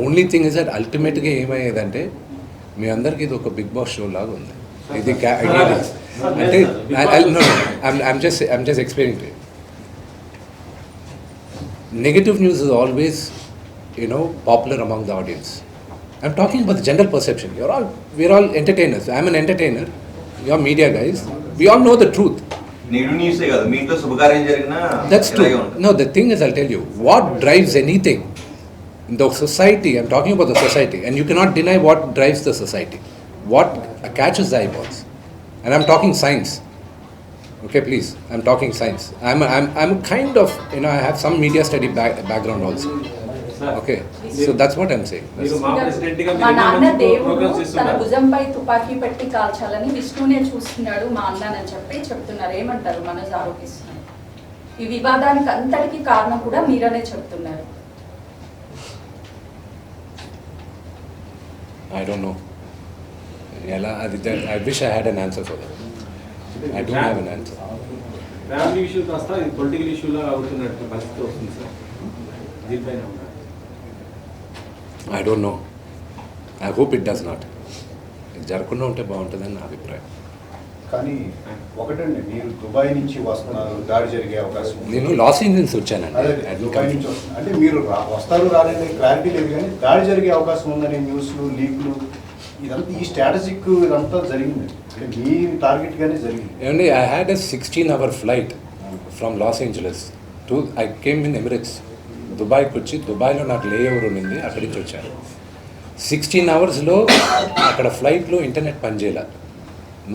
ఓన్లీ థింగ్ ఇస్ దట్ అల్టిమేట్గా ఏమయ్యేదంటే మీ అందరికీ ఇది ఒక బిగ్ బాస్ షో లాగా ఉంది. ఇది అంటే I'm just explaining to you. Negative news is always, popular among the audience. I'm talking about the general perception. We're all entertainers. I'm an entertainer. You're media guys. We all know the truth. నీడు న్యూసే కదా, మీ ఇంట్లో శుభకార్యం జరిగినా That's true. No, the thing is, I'll tell you, what drives anything in the society, I'm talking about the society, and you cannot deny what drives the society. What catches the eyeballs. And I'm talking science. Okay, please. I'm talking science. I'm kind of, I have some media study background also. Okay, so that's what I'm saying. మీరు మా ప్రెసిడెంట్గా మా నాన్న దేవుడు programmes తన చేస్తున్నారు. భుజంపై తుపాకీ పెట్టి కాల్చాలని విష్ణునే చూస్తున్నాడు మా అన్నని చెప్పి చెప్తున్నారు. ఏమంటారు మనోజ్ ఆరోపిస్తున్నారు? ఈ వివాదానికి అంతటికి కారణం కూడా మీరనే చెప్తున్నారు. I don't know. I wish I had an answer for that. I don't have an answer. Family issue కాస్త ఇది పొలిటికల్ ఇష్యూలా అవుతున్నట్టు పరిస్థితి వస్తుంది సార్. దీనిపైన ఉన్నారు. I don't know. I hope it does not. ఇది జరగకుండా ఉంటే బాగుంటుందని నా అభిప్రాయం. కానీ ఒకటండి, మీరు దుబాయ్ నుంచి వస్తున్నారు, దాడి జరిగే అవకాశం ఉంది. నేను లాస్ ఏంజల్స్ వచ్చానండి. అదే దుబాయ్ నుంచి వస్తున్నారు అంటే మీరు వస్తారు రాలేని క్లారిటీ లేదు, కానీ దాడి జరిగే అవకాశం ఉందనే న్యూస్లు, లీక్లు, ఇదంతా ఈ స్ట్రాటజిక్ ఇదంతా జరిగింది. అంటే మీ టార్గెట్గానే జరిగింది. ఏమండి, I had a 16-hour flight from Los Angeles to, I came in Emirates. దుబాయ్కి వచ్చి దుబాయ్లో నాకు లేఓవర్ ఉండింది, అక్కడి నుంచి వచ్చాను. 16 అవర్స్లో అక్కడ ఫ్లైట్లో ఇంటర్నెట్ పనిచేయాల.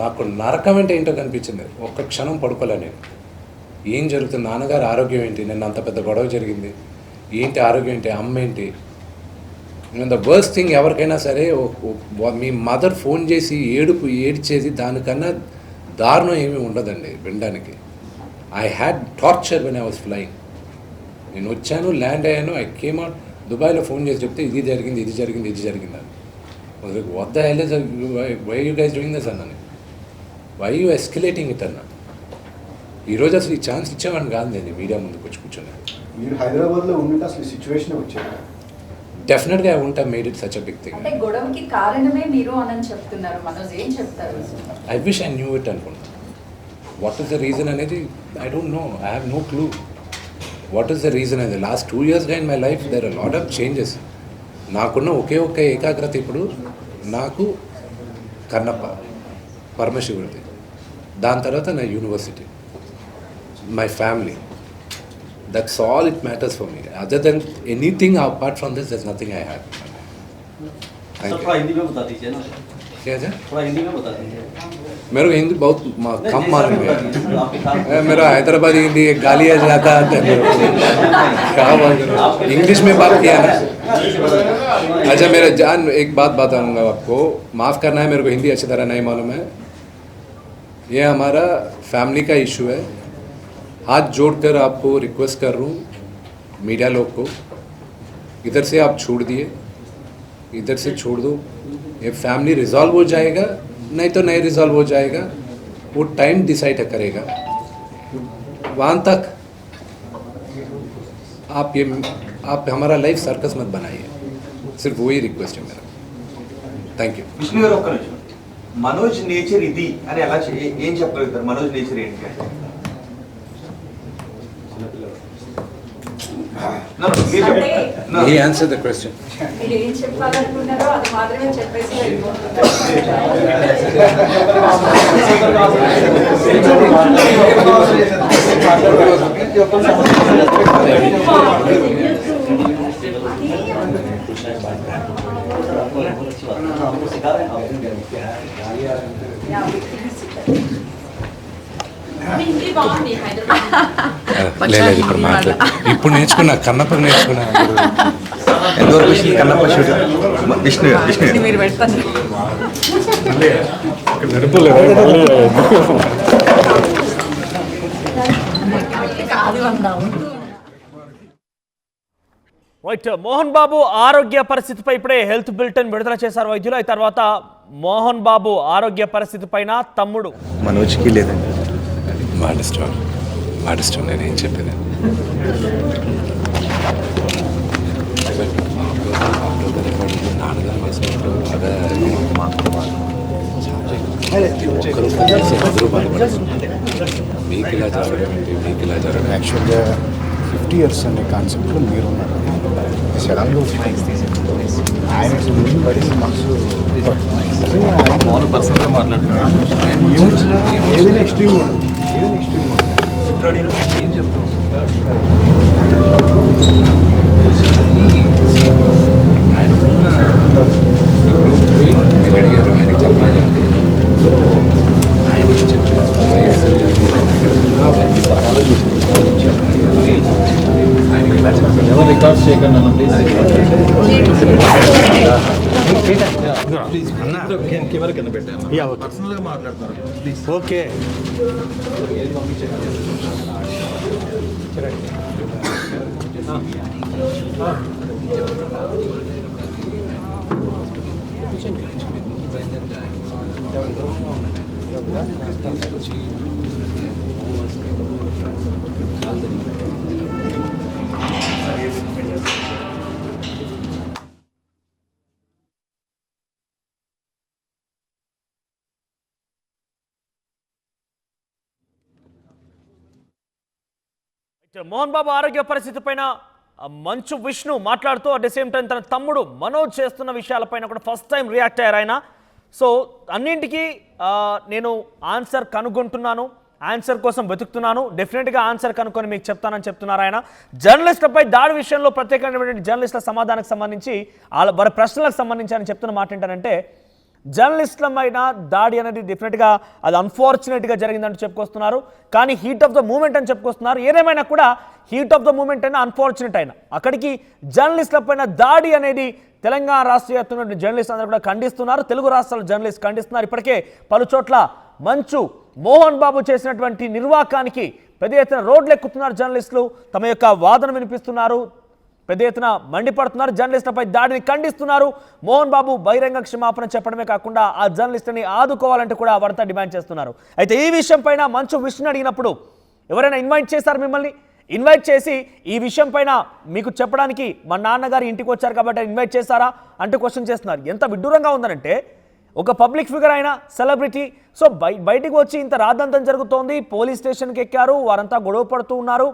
నాకు నరకం అంటే ఏంటో కనిపించింది. ఒక్క క్షణం పడుకోలే నేను. ఏం జరుగుతుంది, నాన్నగారు ఆరోగ్యం ఏంటి, నిన్న అంత పెద్ద గొడవ జరిగింది, ఏంటి ఆరోగ్యం ఏంటి, అమ్మ ఏంటి. ద వర్స్ట్ థింగ్ ఎవరికైనా సరే, మీ మదర్ ఫోన్ చేసి ఏడ్చేది దానికన్నా దారుణం ఏమీ ఉండదండి వినడానికి. I had torture when I was flying. నేను వచ్చాను, ల్యాండ్ అయ్యాను, ఐ కేమ్ అవుట్. దుబాయ్లో ఫోన్ చేసి చెప్తే ఇది జరిగింది అని. What the hell is, why you guys doing this అన్నాను. వై యూ ఎస్కలేటింగ్ ఇట్ అన్నా. ఈరోజు అసలు ఈ ఛాన్స్ ఇచ్చేవాడిని కాదు నేను మీడియా ముందుకు వచ్చి కూర్చొని. మీరు హైదరాబాద్లో ఉంటే అసలు సిచ్యువేషన్ వచ్చేది. డెఫినెట్గా I won't have made it such a big thing. అంటే గొడవకి కారణమే మీరు అని చెప్తున్నారు. మనోజ్ ఏం చెప్తారు? I wish I knew it అనుకుంటా. వాట్ ఈస్ ద రీజన్ అనేది I don't know. I have no clue what is the reason అనేది. లాస్ట్ 2 yearsగా in my life there are lot of changes. నాకున్న ఒకే ఏకాగ్రత ఇప్పుడు నాకు కన్నప్ప, పరమశివుడిది, దాని తర్వాత నా university, my family. That's all it matters for me. Other than anything apart from this, there's nothing I have. Sir थोड़ा हिंदी में बता दीजिए ना। क्या है? थोड़ा हिंदी में बता दीजिए। मेरे को हिंदी बहुत कम मालूम है। आपके साथ मेरा हैदराबादी हिंदी गालियाँ जाता है मेरे को। क्या बात कर रहे हो? इंग्लिश में बात किया ना। अच्छा मेरा जान, एक बात बताऊंगा आपको, माफ़ करना है, मेरे को हिंदी अच्छी तरह नहीं मालूम है। ये हमारा फैमिली का इशू है। हाथ जोड़कर आपको रिक्वेस्ट कर रहा हूँ, मीडिया लोग को, इधर से आप छोड़ दिए, इधर से छोड़ दो. ये फैमिली रिजॉल्व हो जाएगा, नहीं तो नहीं रिजॉल्व हो जाएगा, वो टाइम डिसाइड करेगा. वहाँ तक आप हमारा लाइफ सर्कस मत बनाइए. सिर्फ वही रिक्वेस्ट है मेरा. Thank you. విష్ణు గారు ఒక్క నిమిషం. మనోజ్ నేచర్ ఇది అని ఎలా ఏం చెప్పగలుగుతారు? మనోజ్ నేచర్ ఏంటి అంటే? He answered the question. మీరు ఏం చెప్పాలనుకున్నారో అది మాత్రమే చెప్పేసి వెళ్ళిపోతున్నారు. బాగుంది హైదరాబాద్. లేదు ఇప్పుడు మాట్లాడు. ఇప్పుడు నేర్చుకున్నా, కన్నప్పకి నేర్చుకున్నా. ఎంతవరకు వచ్చింది కన్నప్ప షూట్? విష్ణు మీరు పెడతాను. రైట్, మోహన్ బాబు ఆరోగ్య పరిస్థితిపై ఇప్పుడే హెల్త్ బులెటిన్ విడుదల చేశారు వైద్యులు. ఆ తర్వాత మోహన్ బాబు ఆరోగ్య పరిస్థితి పైన తమ్ముడు మనోజ్కి లేదండి. మాటిష్టం నేను ఏం చెప్పేది. నాన్నగారు వేసినప్పుడు అదే మీకు ఇలా జరగడం ఏంటి, మీకు ఇలా జరగడం. యాక్చువల్గా 50 years అనే కాన్సెప్ట్లో మీరు ఉన్నారు. సడన్గా ఆయన పడింది మనసు పర్సనల్గా మాట్లాడుతున్నాను. ఏదైనా ఎక్స్ట్రీమ్ ఉండదు, ఏదైనా ఎక్స్ట్రీమ్ ఉండదు. ఏం చెప్తాం మీరు అడిగారు, ఆయనకి చెప్పాలి. ఆయన ఎవరు రికార్డ్స్ చేయకండి అన్న ప్లీజ్. కెమెరా కింద పెట్టాను. పర్సనల్గా మాట్లాడుతున్నారు ప్లీజ్. ఓకే మోహన్ బాబు ఆరోగ్య పరిస్థితి పైన మంచు విష్ణు మాట్లాడుతూ అట్ ద సేమ్ టైం తన తమ్ముడు మనోజ్ చేస్తున్న విషయాలపైన కూడా ఫస్ట్ టైం రియాక్ట్ అయ్యారు ఆయన. సో అన్నింటికీ నేను ఆన్సర్ కనుగొంటున్నాను, ఆన్సర్ కోసం వెతుకుతున్నాను, డెఫినెట్గా ఆన్సర్ కనుక్కొని మీకు చెప్తానని చెప్తున్నారు ఆయన. జర్నలిస్టులపై దాడి విషయంలో ప్రత్యేకమైనటువంటి జర్నలిస్టుల సమాధానానికి సంబంధించి వారి ప్రశ్నలకు సంబంధించి అని చెప్తున్న మాట ఏంటంటే, జర్నలిస్టుల పైన దాడి అనేది డెఫినెట్గా అది అన్ఫార్చునేట్గా జరిగిందంటూ చెప్పుకొస్తున్నారు. కానీ హీట్ ఆఫ్ ద మూమెంట్ అని చెప్పుకొస్తున్నారు. ఏదేమైనా కూడా హీట్ ఆఫ్ ద మూమెంట్ అయినా అన్ఫార్చునేట్ అయినా అక్కడికి జర్నలిస్టుల పైన దాడి అనేది తెలంగాణ రాష్ట్ర వ్యాప్తంగా జర్నలిస్ట్ అందరూ కూడా ఖండిస్తున్నారు. తెలుగు రాష్ట్రాల జర్నలిస్ట్ ఖండిస్తున్నారు. ఇప్పటికే పలు చోట్ల మంచు మోహన్ బాబు చేసినటువంటి నిర్వాకానికి పెద్ద ఎత్తున రోడ్లు ఎక్కుతున్నారు. జర్నలిస్టులు తమ యొక్క వాదన వినిపిస్తున్నారు, పెద్ద ఎత్తున మండిపడుతున్నారు, జర్నలిస్టులపై దాడిని ఖండిస్తున్నారు. మోహన్ బాబు బహిరంగ క్షమాపణ చెప్పడమే కాకుండా ఆ జర్నలిస్టుని ఆదుకోవాలంటే కూడా వారంతా డిమాండ్ చేస్తున్నారు. అయితే ఈ విషయం పైన మంచు విష్ణు అడిగినప్పుడు ఎవరైనా ఇన్వైట్ చేశారు మిమ్మల్ని? ఇన్వైట్ చేసి ఈ విషయం పైన మీకు చెప్పడానికి మా నాన్నగారు ఇంటికి వచ్చారు కాబట్టి ఇన్వైట్ చేశారా అంటూ క్వశ్చన్ చేస్తున్నారు. ఎంత విడ్డూరంగా ఉందనంటే, ఒక పబ్లిక్ ఫిగర్ అయిన సెలబ్రిటీ సో బయటికి వచ్చి ఇంత రాద్దంతం జరుగుతోంది, పోలీస్ స్టేషన్కి ఎక్కారు, వారంతా గొడవ పడుతూ ఉన్నారు.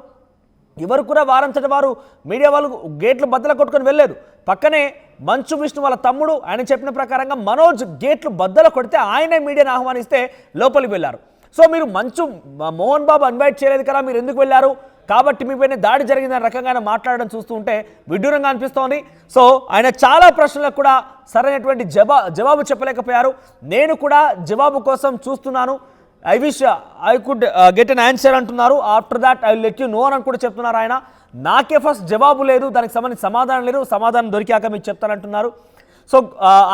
ఎవరు కూడా వారంతటి వారు మీడియా వాళ్ళు గేట్లు బద్దలు కొట్టుకొని వెళ్ళలేదు. పక్కనే మంచు విష్ణు వాళ్ళ తమ్ముడు ఆయన చెప్పిన ప్రకారంగా మనోజ్ గేట్లు బద్దలు కొడితే ఆయనే మీడియాను ఆహ్వానిస్తే లోపలికి వెళ్ళారు. సో మీరు మోహన్ బాబు ఇన్వైట్ చేయలేదు కదా, మీరు ఎందుకు వెళ్ళారు, కాబట్టి మీ పైన దాడి జరిగిందనే రకంగా ఆయన మాట్లాడడం చూస్తూ ఉంటే విడ్డూరంగా అనిపిస్తోంది. సో ఆయన చాలా ప్రశ్నలకు కూడా సరైనటువంటి జవాబు చెప్పలేకపోయారు. నేను కూడా జవాబు కోసం చూస్తున్నాను, I wish I could get an answer అంటున్నారు. After that I will let you know అని కూడా చెప్తున్నారు ఆయన. నాకే ఫస్ట్ జవాబు లేదు, దానికి సంబంధించి సమాధానం లేదు, సమాధానం దొరికాక మీకు చెప్తానంటున్నారు. సో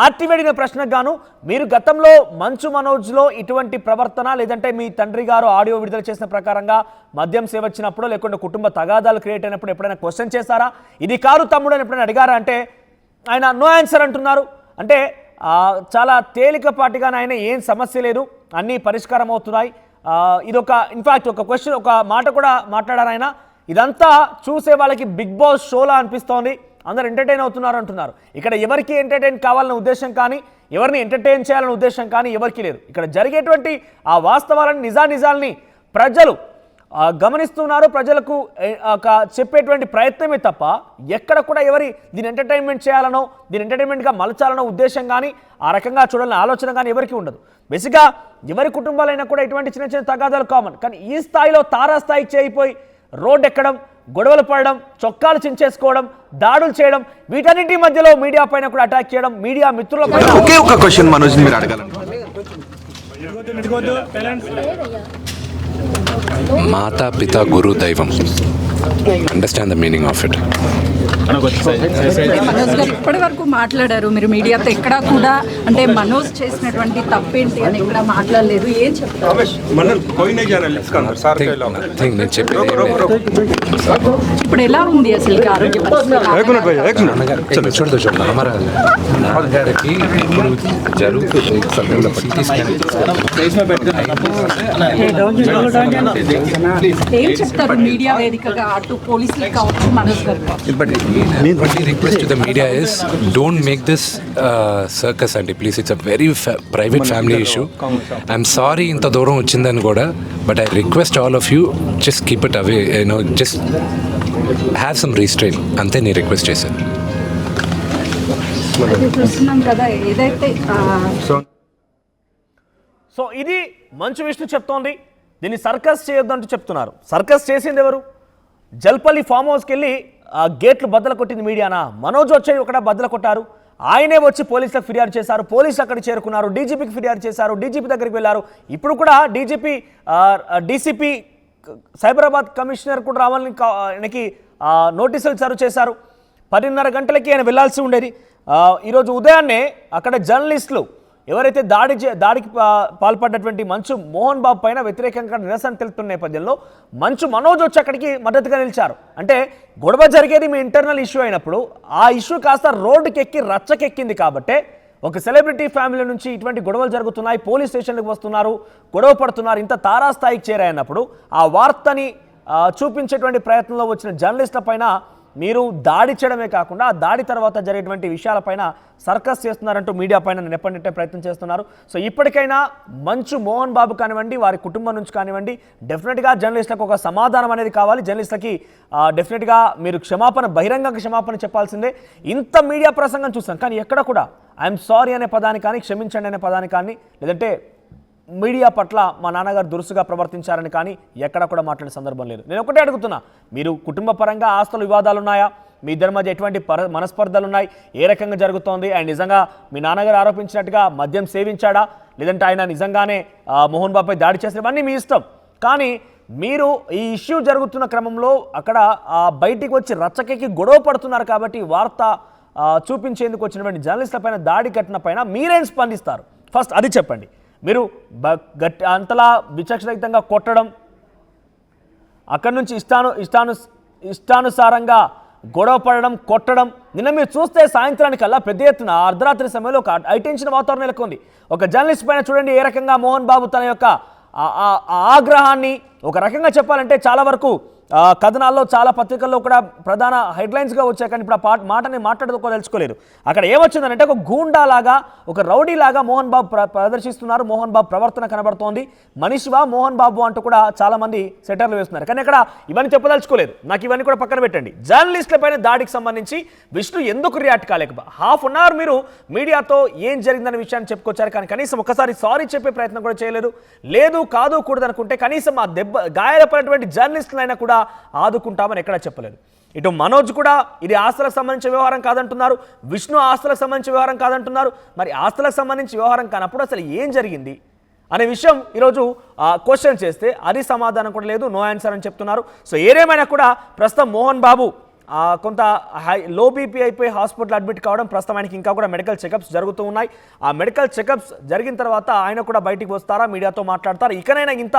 ఆర్టీవీ అడిగిన ప్రశ్నకు గాను, మీరు గతంలో మంచు మనోజ్లో ఇటువంటి ప్రవర్తన లేదంటే మీ తండ్రి గారు ఆడియో విడుదల చేసిన ప్రకారంగా మద్యం సేవచ్చినప్పుడు లేకుంటే కుటుంబ తగాదాలు క్రియేట్ అయినప్పుడు ఎప్పుడైనా క్వశ్చన్ చేశారా, ఇది కారు తమ్ముడు అని ఎప్పుడైనా అడిగారా అంటే ఆయన నో ఆన్సర్ అంటున్నారు. అంటే చాలా తేలికపాటిగా ఆయన ఏం సమస్య లేదు, అన్నీ పరిష్కారం అవుతున్నాయి. ఇదొక ఇన్ఫ్యాక్ట్ ఒక క్వశ్చన్ ఒక మాట కూడా మాట్లాడారు ఆయన. ఇదంతా చూసే వాళ్ళకి బిగ్ బాస్ షోలా అనిపిస్తోంది, అందరు ఎంటర్టైన్ అవుతున్నారు అంటున్నారు. ఇక్కడ ఎవరికి ఎంటర్టైన్ కావాలనే ఉద్దేశం కానీ ఎవరిని ఎంటర్టైన్ చేయాలనే ఉద్దేశం కానీ ఎవరికి లేదు. ఇక్కడ జరిగేటువంటి ఆ వాస్తవాలను నిజాల్ని ప్రజలు గమనిస్తున్నారు, ప్రజలకు చెప్పేటువంటి ప్రయత్నమే తప్ప ఎక్కడ కూడా దీని ఎంటర్టైన్మెంట్ చేయాలనో దీని ఎంటర్టైన్మెంట్గా మలచాలనో ఉద్దేశం కానీ ఆ రకంగా చూడాలని ఆలోచన కానీ ఎవరికి ఉండదు. బేసిక్గా ఎవరి కుటుంబాలైనా కూడా ఇటువంటి చిన్న చిన్న తగాదాలు కామన్. కానీ ఈ స్థాయిలో తారాస్థాయికి చేయిపోయి రోడ్డు ఎక్కడం, గొడవలు పడడం, చొక్కాలు చించేసుకోవడం, దాడులు చేయడం, వీటన్నింటి మధ్యలో మీడియా పైన కూడా అటాక్ చేయడం, మీడియా మిత్రుల పైన ఒకే ఒక క్వశ్చన్ మనోజ్ మీరు అడగాలండి. మాతా పిత గురు దైవం, understand the meaning of it. Manoj గారు ఇప్పటి వరకు మాట్లాడారు, మీరు మీడియాతో ఎక్కడా కూడా అంటే మనోజ్ చేసినటువంటి తప్పేంటి అని ఎక్కడా మాట్లాడలేదు. ఏం చెప్తారు? నేను చెప్పేది ఇప్పుడు ఎలా ఉంది అసలు ఆరోగ్య పరిస్థితి? నాన్నగారికి ఇప్పుడు జరుగుతుంది సమయంలో ఏం చెప్తారు మీడియా వేదికగా అటు పోలీసులు కావచ్చు మనోజ్ గారు కావచ్చు? request to the media is don't make this circus anti please. It's a very private family issue. I'm sorry inta dooram ochindani kuda, but I request all of you just keep it away, just have some restraint ante nee request chesanu. చూస్తున్నాం కదా ఏదైతే so ఇది మంచు విష్ణు చెప్తోంది. దీన్ని circus చేయొద్దంటూ చెప్తున్నారు. Circus చేసింది ఎవరు? Jalpally form హౌస్కి వెళ్ళి గేట్లు బద్దలు కొట్టింది మీడియానా? మనోజ్ వచ్చి ఒకట బద్దలు కొట్టారు. ఆయనే వచ్చి పోలీసులకు ఫిర్యాదు చేశారు. పోలీసులు అక్కడికి చేరుకున్నారు, డీజీపీకి ఫిర్యాదు చేశారు, డీజీపీ దగ్గరికి వెళ్ళారు. ఇప్పుడు కూడా డీసీపీ సైబరాబాద్ కమిషనర్ కూడా రావాలని ఆయనకి నోటీసులు సర్వ్ చేశారు. 10:30 గంటలకి ఆయన వెళ్లాల్సి ఉండేది. ఈరోజు ఉదయాన్నే అక్కడ జర్నలిస్టులు ఎవరైతే దాడికి పాల్పడినటువంటి మంచు మోహన్ బాబు పైన వ్యతిరేకంగా నిరసన తెలుపుతున్న నేపథ్యంలో మంచు మనోజ్ వచ్చి అక్కడికి మద్దతుగా నిలిచారు. అంటే గొడవ జరిగేది మీ ఇంటర్నల్ ఇష్యూ అయినప్పుడు ఆ ఇష్యూ కాస్త రోడ్డుకి ఎక్కి రచ్చకెక్కింది కాబట్టే ఒక సెలబ్రిటీ ఫ్యామిలీ నుంచి ఇటువంటి గొడవలు జరుగుతున్నాయి, పోలీస్ స్టేషన్లకు వస్తున్నారు, గొడవ పడుతున్నారు, ఇంత తారాస్థాయికి చేరాయన్నప్పుడు ఆ వార్తని చూపించేటువంటి ప్రయత్నంలో వచ్చిన జర్నలిస్టుల పైన మీరు దాడి చేయడమే కాకుండా ఆ దాడి తర్వాత జరిగేటువంటి విషయాలపైన సర్కస్ చేస్తున్నారంటూ మీడియా పైన నెప్పనెట్టే ప్రయత్నం చేస్తున్నారు. సో ఇప్పటికైనా మంచు మోహన్ బాబు కానివ్వండి, వారి కుటుంబం నుంచి కానివ్వండి, డెఫినెట్గా జర్నలిస్టులకు ఒక సమాధానం అనేది కావాలి. జర్నలిస్టులకి డెఫినెట్గా మీరు బహిరంగ క్షమాపణ చెప్పాల్సిందే. ఇంత మీడియా ప్రసంగం చూస్తాం కానీ ఎక్కడ కూడా ఐఎమ్ సారీ అనే పదాన్ని కానీ, క్షమించండి అనే పదాన్ని కానీ, లేదంటే మీడియా పట్ల మా నాన్నగారు దురుసుగా ప్రవర్తించారని కానీ ఎక్కడా కూడా మాట్లాడే సందర్భం లేదు. నేను ఒకటే అడుగుతున్నా, మీరు కుటుంబ పరంగా ఆస్తుల వివాదాలు ఉన్నాయా? మీ ఇద్దరి మధ్య ఎటువంటి మనస్పర్ధలు ఉన్నాయి? ఏ రకంగా జరుగుతోంది? ఆయన నిజంగా మీ నాన్నగారు ఆరోపించినట్టుగా మద్యం సేవించాడా, లేదంటే ఆయన నిజంగానే మోహన్ బాబుపై దాడి చేసిన? ఇవన్నీ మీ ఇష్టం. కానీ మీరు ఈ ఇష్యూ జరుగుతున్న క్రమంలో అక్కడ బయటికి వచ్చి రచ్చకెక్కి గొడవ పడుతున్నారు కాబట్టి వార్త చూపించేందుకు వచ్చినటువంటి జర్నలిస్టుల పైన దాడి ఘటన పైన మీరేం స్పందిస్తారు? ఫస్ట్ అది చెప్పండి. మీరు అంతలా విచక్షణరహితంగా కొట్టడం, అక్కడి నుంచి ఇష్టానుసారంగా గొడవ పడడం, కొట్టడం, నిన్న మీరు చూస్తే సాయంత్రానికల్లా పెద్ద ఎత్తున అర్ధరాత్రి సమయంలో ఒక హైటెన్షన్ వాతావరణం నెలకొంది. ఒక జర్నలిస్ట్ పైన చూడండి ఏ రకంగా మోహన్ బాబు తన యొక్క ఆగ్రహాన్ని, ఒక రకంగా చెప్పాలంటే చాలా వరకు కథనాల్లో చాలా పత్రికల్లో కూడా ప్రధాన హెడ్లైన్స్గా వచ్చాయి. కానీ ఇప్పుడు ఆ మాటని మాట్లాడుకోదలుచుకోలేరు. అక్కడ ఏమొచ్చిందంటే ఒక గూండాలాగా, ఒక రౌడీలాగా మోహన్ బాబు ప్రదర్శిస్తున్నారు. మోహన్ బాబు ప్రవర్తన కనబడుతోంది. మనిషివా మోహన్ బాబు అంటూ కూడా చాలామంది సెటర్లు వేస్తున్నారు. కానీ అక్కడ ఇవన్నీ చెప్పదలుచుకోలేదు. నాకు ఇవన్నీ కూడా పక్కన పెట్టండి. జర్నలిస్టుల పైన దాడికి సంబంధించి విష్ణు ఎందుకు రియాక్ట్ కాలేకపో? హాఫ్ అన్ అవర్ మీరు మీడియాతో ఏం జరిగిందనే విషయాన్ని చెప్పుకొచ్చారు. కానీ కనీసం ఒకసారి సారీ చెప్పే ప్రయత్నం కూడా చేయలేదు. లేదు కాదు కూడదనుకుంటే కనీసం ఆ గాయాలపడినటువంటి జర్నలిస్టులైనా కూడా ఆదుకుంటామని ఎక్కడా చెప్పలేదు. ఇటు మనోజ్ కూడా ఇది ఆస్తులకు సంబంధించిన వ్యవహారం కాదంటున్నారు, విష్ణు ఆస్తులకు సంబంధించిన వ్యవహారం కాదంటున్నారు. మరి ఆస్తులకు సంబంధించిన వ్యవహారం కానప్పుడు అసలు ఏం జరిగింది అనే విషయం ఈరోజు క్వశ్చన్ చేస్తే అది సమాధానం కూడా లేదు, నో ఆన్సర్ అని చెప్తున్నారు. సో ఏదేమైనా కూడా ప్రస్తుతం మోహన్ బాబు కొంత లో బీపీ అయిపోయి హాస్పిటల్ అడ్మిట్ కావడం, ప్రస్తుతం ఆయనకి ఇంకా కూడా మెడికల్ చెకప్స్ జరుగుతూ ఉన్నాయి. ఆ మెడికల్ చెకప్స్ జరిగిన తర్వాత ఆయన కూడా బయటికి వస్తారా, మీడియాతో మాట్లాడతారు. ఇకనైనా ఇంత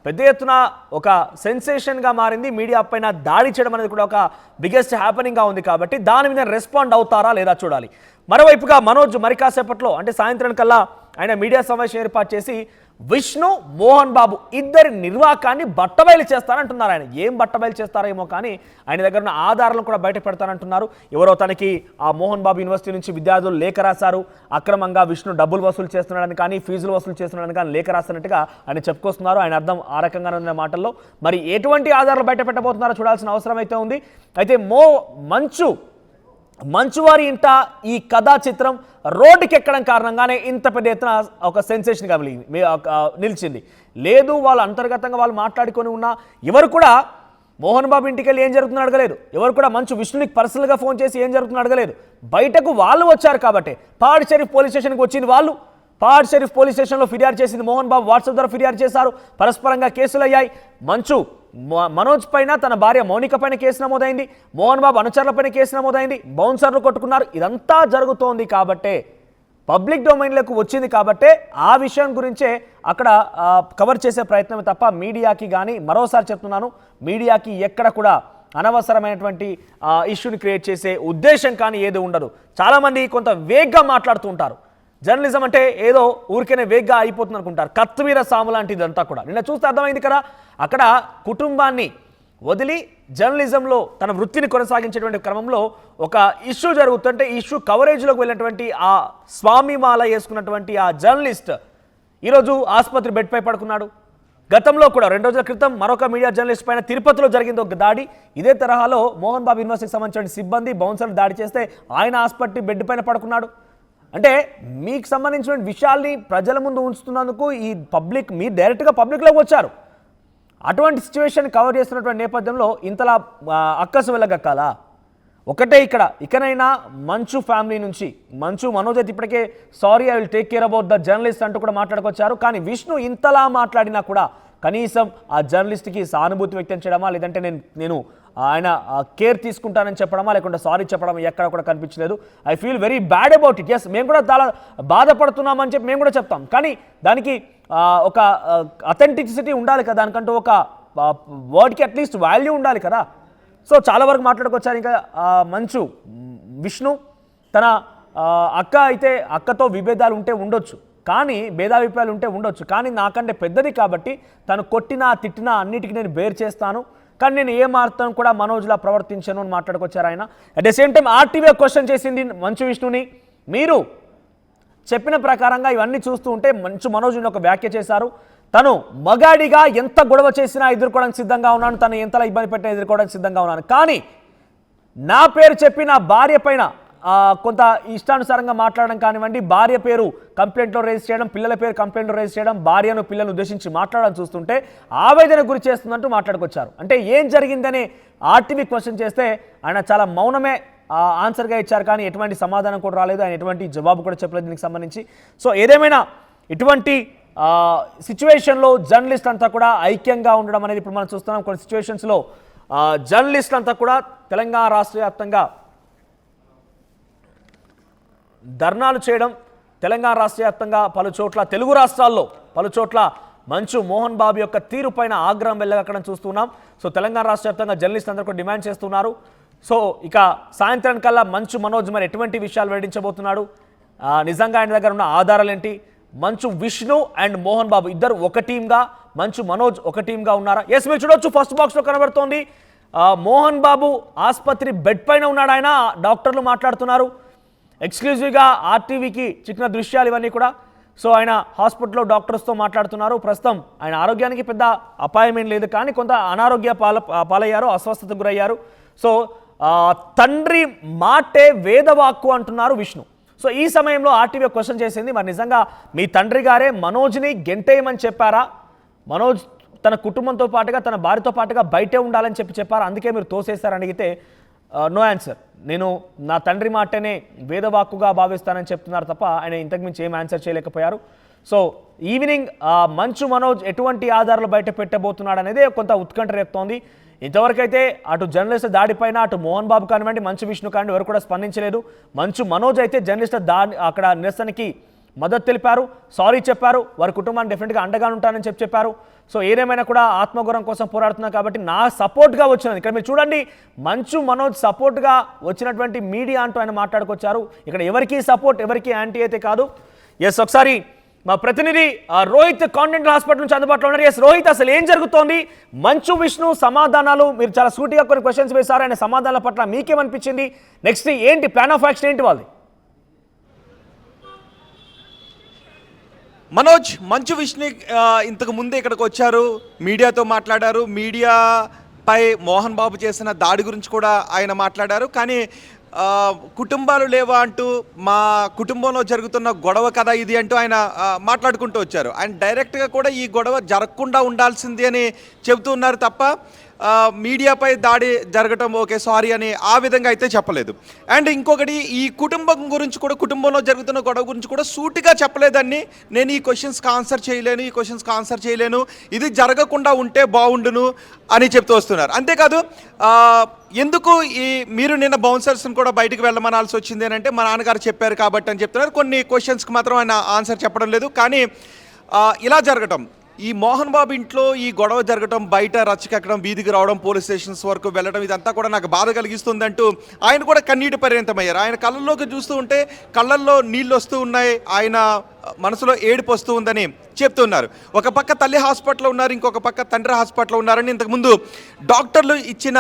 పెద్ద ఎత్తున ఒక సెన్సేషన్గా మారింది. మీడియా పైన దాడి చేయడం అనేది కూడా ఒక బిగ్గెస్ట్ హ్యాపెనింగ్గా ఉంది. కాబట్టి దాని మీద రెస్పాండ్ అవుతారా లేదా చూడాలి. మరోవైపుగా మనోజ్ మరి కాసేపట్లో అంటే సాయంత్రం కల్లా ఆయన మీడియా సమావేశం ఏర్పాటు చేసి విష్ణు మోహన్ బాబు ఇద్దరి నిర్వాకాన్ని బట్టబయలు చేస్తారంటున్నారు. ఆయన ఏం బట్టబయలు చేస్తారేమో కానీ ఆయన దగ్గర ఉన్న ఆధారాలను కూడా బయట పెడతానంటున్నారు. ఎవరో తనకి ఆ మోహన్ బాబు యూనివర్సిటీ నుంచి విద్యార్థులు లేఖ రాశారు, అక్రమంగా విష్ణు డబ్బులు వసూలు చేస్తున్నాడని కానీ ఫీజులు వసూలు చేస్తున్నాడని కానీ లేఖ రాస్తున్నట్టుగా ఆయన చెప్పుకొస్తున్నారు. ఆయన అర్థం ఆ రకంగా ఉన్న మాటల్లో మరి ఎటువంటి ఆధారాలు బయట పెట్టబోతున్నారో చూడాల్సిన అవసరం అయితే ఉంది. అయితే మంచు మంచువారి ఇంట ఈ కథా చిత్రం రోడ్డుకి ఎక్కడం కారణంగానే ఇంత పెద్ద ఎత్తున ఒక సెన్సేషన్గా నిలిచింది. లేదు వాళ్ళు అంతర్గతంగా వాళ్ళు మాట్లాడుకొని ఉన్నా ఎవరు కూడా మోహన్ బాబు ఇంటికి వెళ్ళి ఏం జరుగుతుందో అడగలేదు. ఎవరు కూడా మంచు విష్ణునికి పర్సనల్గా ఫోన్ చేసి ఏం జరుగుతుందో అడగలేదు. బయటకు వాళ్ళు వచ్చారు కాబట్టి పాడ్ షరీఫ్ పోలీస్ స్టేషన్కి వచ్చింది వాళ్ళు. పాడ్ షరీఫ్ పోలీస్ స్టేషన్లో ఫిర్యాదు చేసింది మోహన్ బాబు. వాట్సాప్ ద్వారా ఫిర్యాదు చేశారు. పరస్పరంగా కేసులు అయ్యాయి. మనోజ్ పైన తన భార్య మౌనిక పైన కేసు నమోదైంది. మోహన్ బాబు అనుచరుల పైన కేసు నమోదైంది. బౌన్సర్లు కొట్టుకున్నారు. ఇదంతా జరుగుతోంది కాబట్టే, పబ్లిక్ డొమైన్లోకి వచ్చింది కాబట్టే ఆ విషయం గురించే అక్కడ కవర్ చేసే ప్రయత్నం తప్ప మీడియాకి కానీ, మరోసారి చెప్తున్నాను, మీడియాకి ఎక్కడ కూడా అనవసరమైనటువంటి ఇష్యూని క్రియేట్ చేసే ఉద్దేశం కానీ ఏది ఉండదు. చాలామంది కొంత వేగ్గా మాట్లాడుతూ ఉంటారు. జర్నలిజం అంటే ఏదో ఊరికేనే వేగ్గా అయిపోతుంది అనుకుంటారు. కత్తిమీర సాము లాంటిదంతా కూడా నిన్న చూస్తే అర్థమైంది కదా. అక్కడ కుటుంబాన్ని వదిలి జర్నలిజంలో తన వృత్తిని కొనసాగించేటువంటి క్రమంలో ఒక ఇష్యూ జరుగుతుంటే ఇష్యూ కవరేజ్లోకి వెళ్ళినటువంటి ఆ స్వామిమాల వేసుకున్నటువంటి ఆ జర్నలిస్ట్ ఈరోజు ఆసుపత్రి బెడ్పై పడుకున్నాడు. గతంలో కూడా 2 రోజుల క్రితం మరొక మీడియా జర్నలిస్ట్ పైన తిరుపతిలో జరిగింది ఒక దాడి. ఇదే తరహాలో మోహన్ బాబు యూనివర్సిటీకి సంబంధించిన సిబ్బంది బౌన్సర్లు దాడి చేస్తే ఆయన ఆసుపత్రి బెడ్ పైన పడుకున్నాడు. అంటే మీకు సంబంధించిన విషయాల్ని ప్రజల ముందు ఉంచుతున్నందుకు ఈ పబ్లిక్ మీరు డైరెక్ట్గా పబ్లిక్లోకి వచ్చారు. అటువంటి సిచ్యువేషన్ కవర్ చేస్తున్నటువంటి నేపథ్యంలో ఇంతలా అక్కసు వెళ్ళగక్కాలా? ఒకటే ఇకనైనా మంచు ఫ్యామిలీ నుంచి మంచు మనోజ్ అయితే ఇప్పటికే sorry I will take care about the journalist అంటూ కూడా మాట్లాడుకొచ్చారు. కానీ విష్ణు ఇంతలా మాట్లాడినా కూడా కనీసం ఆ జర్నలిస్ట్కి సానుభూతి వ్యక్తం చేయడమా, లేదంటే నేను ఆయన కేర్ తీసుకుంటానని చెప్పడమా, లేకుంటే సారీ చెప్పడమా ఎక్కడ కూడా కనిపించలేదు. I feel very bad about it. Yes, మేము కూడా చాలా బాధపడుతున్నామని చెప్పి మేము కూడా చెప్తాం. కానీ దానికి ఒక అథెంటిసిటీ ఉండాలి కదా, దానికంటూ ఒక వర్డ్కి అట్లీస్ట్ వాల్యూ ఉండాలి కదా. సో చాలా వరకు మాట్లాడుకొచ్చారు. ఇంకా మంచు విష్ణు తన అక్కతో విభేదాలు ఉంటే ఉండొచ్చు, కానీ భేదాభిప్రాయాలు ఉంటే ఉండొచ్చు, కానీ నాకంటే పెద్దది కాబట్టి తను కొట్టినా తిట్టినా అన్నిటికీ నేను బేర్ చేస్తాను, కానీ నేను ఏ మాత్రం కూడా మనోజ్లా ప్రవర్తించాను అని మాట్లాడుకొచ్చారు ఆయన. At the same time RTV question చేసింది మంచు విష్ణుని. మీరు చెప్పిన ప్రకారంగా ఇవన్నీ చూస్తూ ఉంటే మంచు మనోజ్ని ఒక వ్యాఖ్య చేశారు. తను మగాడిగా ఎంత గొడవ చేసినా ఎదుర్కోవడానికి సిద్ధంగా ఉన్నాను, తను ఎంతలా ఇబ్బంది పెట్టినా ఎదుర్కోవడానికి సిద్ధంగా ఉన్నాను, కానీ నా పేరు చెప్పి నా భార్య పైన కొంత ఇష్టానుసారంగా మాట్లాడడం కానివ్వండి, భార్య పేరు కంప్లైంట్లో రేజ్ చేయడం, పిల్లల పేరు కంప్లైంట్లో రేజ్ చేయడం, భార్యను పిల్లలను ఉద్దేశించి మాట్లాడడం చూస్తుంటే ఆవేదన గురి చేస్తుందంటూ మాట్లాడుకొచ్చారు. అంటే ఏం జరిగిందని ఆర్టీవీ క్వశ్చన్ చేస్తే ఆయన చాలా మౌనమే ఆన్సర్గా ఇచ్చారు, కానీ ఎటువంటి సమాధానం కూడా రాలేదు, ఆయన ఎటువంటి జవాబు కూడా చెప్పలేదు దీనికి సంబంధించి. సో ఏదేమైనా ఇటువంటి సిచ్యువేషన్లో జర్నలిస్ట్ అంతా కూడా ఐక్యంగా ఉండడం అనేది ఇప్పుడు మనం చూస్తున్నాం. కొన్ని సిచ్యువేషన్స్లో జర్నలిస్ట్ అంతా కూడా తెలంగాణ రాష్ట్ర వ్యాప్తంగా ధర్నాలు చేయడం, తెలంగాణ రాష్ట్ర వ్యాప్తంగా పలు చోట్ల, తెలుగు రాష్ట్రాల్లో పలు చోట్ల మంచు మోహన్ బాబు యొక్క తీరు పైన ఆగ్రహం వెళ్ళగక్కడం చూస్తున్నాం. సో తెలంగాణ రాష్ట్ర వ్యాప్తంగా జర్నలిస్ట్ అందరూ కూడా డిమాండ్ చేస్తున్నారు. సో ఇక సాయంత్రం కల్లా మంచు మనోజ్ మరి ఎటువంటి విషయాలు వెల్లడించబోతున్నాడు, నిజంగా ఆయన దగ్గర ఉన్న ఆధారాలు ఏంటి, మంచు విష్ణు అండ్ మోహన్ బాబు ఇద్దరు ఒక టీమ్గా, మంచు మనోజ్ ఒక టీమ్గా ఉన్నారా? ఎస్, మీరు చూడొచ్చు ఫస్ట్ బాక్స్లో కనబడుతోంది మోహన్ బాబు ఆసుపత్రి బెడ్ పైన ఉన్నాడు. ఆయన డాక్టర్లు మాట్లాడుతున్నారు. ఎక్స్క్లూజివ్గా ఆర్టీవీకి చిక్కిన దృశ్యాలు ఇవన్నీ కూడా. సో ఆయన హాస్పిటల్లో డాక్టర్స్తో మాట్లాడుతున్నారు. ప్రస్తుతం ఆయన ఆరోగ్యానికి పెద్ద అపాయం ఏం లేదు, కానీ కొంత అనారోగ్య పాలయ్యారు, అస్వస్థతకు గురయ్యారు. సో తండ్రి మాటే వేదవాక్కు అంటున్నారు విష్ణు. సో ఈ సమయంలో ఆర్టీవీ క్వశ్చన్ చేసింది, మరి నిజంగా మీ తండ్రి గారే మనోజ్ని గెంటేయమని చెప్పారా? మనోజ్ తన కుటుంబంతో పాటుగా తన భార్యతో పాటుగా బయటే ఉండాలని చెప్పారా, అందుకే మీరు తోసేశారని అడిగితే నో ఆన్సర్, నేను నా తండ్రి మాటనే వేదవాక్కుగా భావిస్తానని చెప్తున్నారు తప్ప ఆయన ఇంతకుమించి ఏం ఆన్సర్ చేయలేకపోయారు. సో ఈవినింగ్ మంచు మనోజ్ ఎటువంటి ఆధారాలు బయట పెట్టబోతున్నాడు అనేది కొంత ఉత్కంఠ రేపుతోంది. ఇంతవరకైతే అటు జర్నలిస్ట్ దాడిపైన అటు మోహన్ బాబు కానివ్వండి, మంచు విష్ణు కానివ్వండి ఎవరు కూడా స్పందించలేదు. మంచు మనోజ్ అయితే జర్నలిస్ట్ అక్కడ నిరసనకి మద్దతు తెలిపారు, సారీ చెప్పారు, వారి కుటుంబాన్ని డెఫినెట్గా అండగా ఉంటానని చెప్పారు. సో ఏదేమైనా కూడా ఆత్మగౌరవం కోసం పోరాడుతున్నారు కాబట్టి నా సపోర్ట్గా వచ్చినది. ఇక్కడ మీరు చూడండి, మంచు మనోజ్ సపోర్ట్గా వచ్చినటువంటి మీడియా అంటూ ఆయన మాట్లాడుకొచ్చారు. ఇక్కడ ఎవరికి సపోర్ట్ ఎవరికి యాంటీ అయితే కాదు. ఎస్, ఒకసారి మా ప్రతినిధి రోహిత్ కాంటినెంటల్ హాస్పిటల్ నుంచి అందుబాటులో ఉన్నారు. ఎస్ రోహిత్, అసలు ఏం జరుగుతోంది? మంచు విష్ణు సమాధానాలు మీరు చాలా సూటిగా కొన్ని క్వశ్చన్స్ వేశారు, ఆయన సమాధానాల పట్ల మీకేమనిపించింది? నెక్స్ట్ ఏంటి ప్లాన్ ఆఫ్ యాక్షన్ ఏంటి వాళ్ళది? మనోజ్, మంచు విష్ణు ఇంతకు ముందే ఇక్కడికి వచ్చారు, మీడియాతో మాట్లాడారు, మీడియాపై మోహన్ బాబు చేసిన దాడి గురించి కూడా ఆయన మాట్లాడారు. కానీ కుటుంబాలు లేవా అంటూ మా కుటుంబంలో జరుగుతున్న గొడవ కదా ఇది అంటూ ఆయన మాట్లాడుకుంటూ వచ్చారు. ఆయన డైరెక్ట్గా కూడా ఈ గొడవ జరగకుండా ఉండాల్సింది అని చెబుతూ ఉన్నారు తప్ప మీడియాపై దాడి జరగటం ఓకే సారీ అని ఆ విధంగా అయితే చెప్పలేదు. అండ్ ఇంకొకటి, ఈ కుటుంబం గురించి కూడా, కుటుంబంలో జరుగుతున్న గొడవ గురించి కూడా సూటిగా చెప్పలేదని, నేను ఈ క్వశ్చన్స్కి ఆన్సర్ చేయలేను, ఇది జరగకుండా ఉంటే బాగుండును అని చెప్తూ వస్తున్నారు. అంతేకాదు ఎందుకు మీరు నిన్న బౌన్సర్స్ని కూడా బయటకు వెళ్ళమనాల్సి వచ్చింది అని అంటే మా నాన్నగారు చెప్పారు కాబట్టి అని చెప్తున్నారు. కొన్ని క్వశ్చన్స్కి మాత్రం ఆయన ఆన్సర్ చెప్పడం లేదు. కానీ ఇలా జరగటం, ఈ మోహన్ బాబు ఇంట్లో ఈ గొడవ జరగటం, బయట రచ్చకెక్కడం, వీధికి రావడం, పోలీస్ స్టేషన్స్ వరకు వెళ్ళడం, ఇదంతా కూడా నాకు బాధ కలిగిస్తుందంటూ ఆయన కూడా కన్నీటి పర్యంతమయ్యారు. ఆయన కళ్ళల్లోకి చూస్తూ ఉంటే కళ్ళల్లో నీళ్ళు వస్తూ ఉన్నాయి, ఆయన మనసులో ఏడుపు వస్తూ ఉందని చెప్తున్నారు. ఒక పక్క తల్లి హాస్పిటల్లో ఉన్నారు, ఇంకొక పక్క తండ్రి హాస్పిటల్లో ఉన్నారని ఇంతకుముందు డాక్టర్లు ఇచ్చిన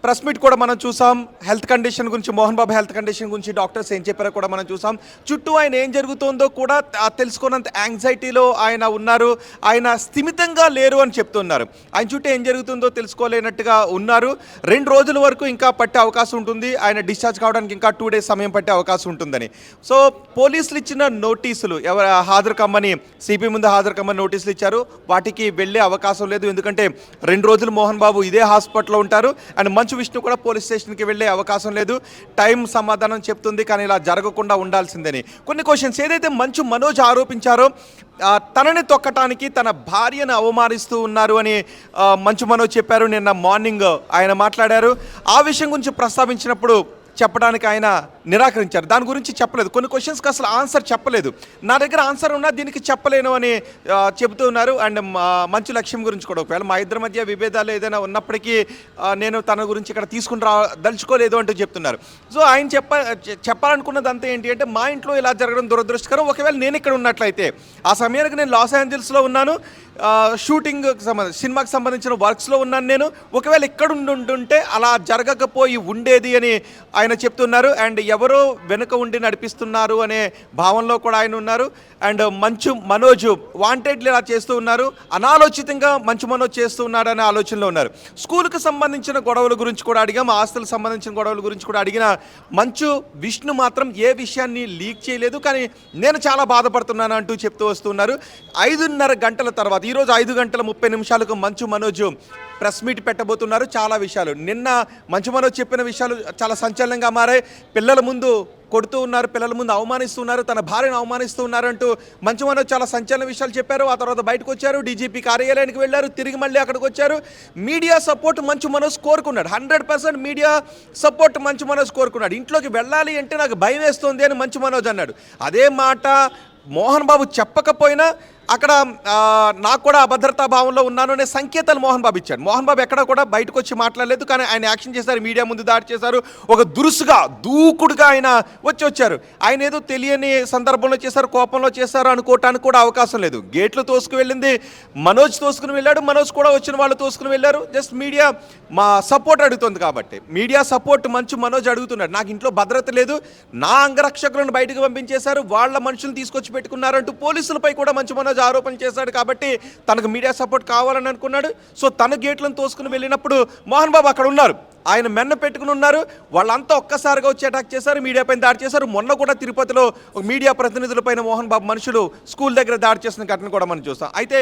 ప్రెస్ మీట్ కూడా మనం చూసాం. హెల్త్ కండిషన్ గురించి, మోహన్ బాబు హెల్త్ కండిషన్ గురించి డాక్టర్స్ ఏం చెప్పారో కూడా మనం చూసాం. చుట్టూ ఆయన ఏం జరుగుతుందో కూడా తెలుసుకున్నంత యాంగ్జైటీలో ఆయన ఉన్నారు, ఆయన స్థిమితంగా లేరు అని చెప్తున్నారు. ఆయన చుట్టూ ఏం జరుగుతుందో తెలుసుకోలేనట్టుగా ఉన్నారు. 2 రోజుల వరకు ఇంకా పట్టే అవకాశం ఉంటుంది, ఆయన డిశ్చార్జ్ కావడానికి ఇంకా 2 days సమయం పట్టే అవకాశం ఉంటుందని. సో పోలీసులు ఇచ్చిన నోటీసులు, హాజరు కమ్మని, సిపి ముందు హాజరు కమ్మని నోటీసులు ఇచ్చారు, వాటికి వెళ్ళే అవకాశం లేదు. ఎందుకంటే 2 రోజులు మోహన్ బాబు ఇదే హాస్పిటల్లో ఉంటారు. అండ్ మంచు విష్ణు కూడా పోలీస్ స్టేషన్కి వెళ్ళే అవకాశం లేదు. టైం సమాధానం చెప్తుంది, కానీ ఇలా జరగకుండా ఉండాల్సిందని. కొన్ని క్వశ్చన్స్ ఏదైతే మంచు మనోజ్ ఆరోపించారో, తనని తొక్కటానికి తన భార్యను అవమానిస్తూ ఉన్నారు అని మంచు మనోజ్ చెప్పారు. నిన్న మార్నింగ్ ఆయన మాట్లాడారు. ఆ విషయం గురించి ప్రస్తావించినప్పుడు చెప్పడానికి ఆయన నిరాకరించారు. దాని గురించి చెప్పలేదు. కొన్ని క్వశ్చన్స్కి అసలు ఆన్సర్ చెప్పలేదు. నా దగ్గర ఆన్సర్ ఉన్నా దీనికి చెప్పలేను అని చెబుతూ ఉన్నారు. అండ్ మంచు లక్ష్యం గురించి కూడా, ఒకవేళ మా ఇద్దరి మధ్య విభేదాలు ఏదైనా ఉన్నప్పటికీ నేను తన గురించి ఇక్కడ తీసుకుని దలుచుకోలేదు అంటూ చెప్తున్నారు. సో ఆయన చెప్పాలనుకున్నది అంతా ఏంటి అంటే, మా ఇంట్లో ఇలా జరగడం దురదృష్టకరం. ఒకవేళ నేను ఇక్కడ ఉన్నట్లయితే, ఆ సమయానికి నేను లాస్ ఏంజల్స్లో ఉన్నాను, షూటింగ్ సినిమాకి సంబంధించిన వర్క్స్లో ఉన్నాను నేను, ఒకవేళ ఇక్కడ ఉండుంటే అలా జరగకపోయి ఉండేది అని ఆయన చెప్తున్నారు. అండ్ ఎవరో వెనుక ఉండి నడిపిస్తున్నారు అనే భావనలో కూడా ఆయన ఉన్నారు. అండ్ మంచు మనోజ్ వాంటెడ్లీ ఇలా చేస్తూ ఉన్నారు, అనాలోచితంగా మంచు మనోజ్ చేస్తూ ఉన్నాడు అనే ఆలోచనలో ఉన్నారు. స్కూల్కి సంబంధించిన గొడవల గురించి కూడా అడిగాం, ఆస్తులకు సంబంధించిన గొడవల గురించి కూడా అడిగిన మంచు విష్ణు మాత్రం ఏ విషయాన్ని లీక్ చేయలేదు. కానీ నేను చాలా బాధపడుతున్నాను అంటూ చెప్తూ వస్తున్నారు. 5:30 గంటల తర్వాత, ఈరోజు 5:30 మంచు మనోజ్ ప్రెస్ మీట్ పెట్టబోతున్నారు. చాలా విషయాలు, నిన్న మంచు మనోజ్ చెప్పిన విషయాలు చాలా సంచలనంగా మారాయి. పిల్లల ముందు కొడుతూ ఉన్నారు, పిల్లల ముందు అవమానిస్తున్నారు, తన భార్యను అవమానిస్తూ ఉన్నారంటూ మంచు మనోజ్ చాలా సంచలన విషయాలు చెప్పారు. ఆ తర్వాత బయటకు వచ్చారు, డీజీపీ కార్యాలయానికి వెళ్ళారు, తిరిగి మళ్ళీ అక్కడికి వచ్చారు. మీడియా సపోర్ట్ మంచు మనోజ్ కోరుకున్నాడు, 100% మీడియా సపోర్ట్ మంచు మనోజ్ కోరుకున్నాడు. ఇంట్లోకి వెళ్ళాలి అంటే నాకు భయం వేస్తుంది అని మంచు మనోజ్ అన్నాడు. అదే మాట మోహన్ బాబు చెప్పకపోయినా అక్కడ నాకు కూడా అభద్రతా భావంలో ఉన్నాను అనే సంకేతాలు మోహన్ బాబు ఇచ్చాడు. మోహన్ బాబు ఎక్కడ కూడా బయటకు వచ్చి మాట్లాడలేదు, కానీ ఆయన యాక్షన్ చేశారు, మీడియా ముందు దాడి చేశారు. ఒక దురుసుగా, దూకుడుగా ఆయన వచ్చారు. ఆయన ఏదో తెలియని సందర్భంలో చేశారు, కోపంలో చేశారు అనుకోవటానికి కూడా అవకాశం లేదు. గేట్లు తోసుకు వెళ్ళింది మనోజ్, తోసుకుని వెళ్ళాడు, మనోజ్ కూడా వచ్చిన వాళ్ళు తోసుకుని వెళ్ళారు. జస్ట్ మీడియా మా సపోర్ట్ అడుగుతుంది కాబట్టి, మీడియా సపోర్ట్ మంచు మనోజ్ అడుగుతున్నాడు. నాకు ఇంట్లో భద్రత లేదు, నా అంగరక్షకులను బయటకు పంపించేశారు, వాళ్ళ మనుషులు తీసుకొచ్చి పెట్టుకున్నారంటూ పోలీసులపై కూడా మంచు మనోజ్ ఆరోపణ చేశాడు. కాబట్టి తనకు మీడియా సపోర్ట్ కావాలని అనుకున్నాడు. సో తన గేట్లను తోసుకుని వెళ్ళినప్పుడు మోహన్ బాబు అక్కడ ఉన్నారు, ఆయన మెన్న పెట్టుకుని ఉన్నారు. వాళ్ళంతా ఒక్కసారిగా వచ్చి అటాక్ చేశారు, మీడియా పైన దాడి చేశారు. మొన్న కూడా తిరుపతిలో మీడియా ప్రతినిధులపైన మోహన్ బాబు మనుషులు స్కూల్ దగ్గర దాడి చేసిన ఘటన కూడా మనం చూస్తాం. అయితే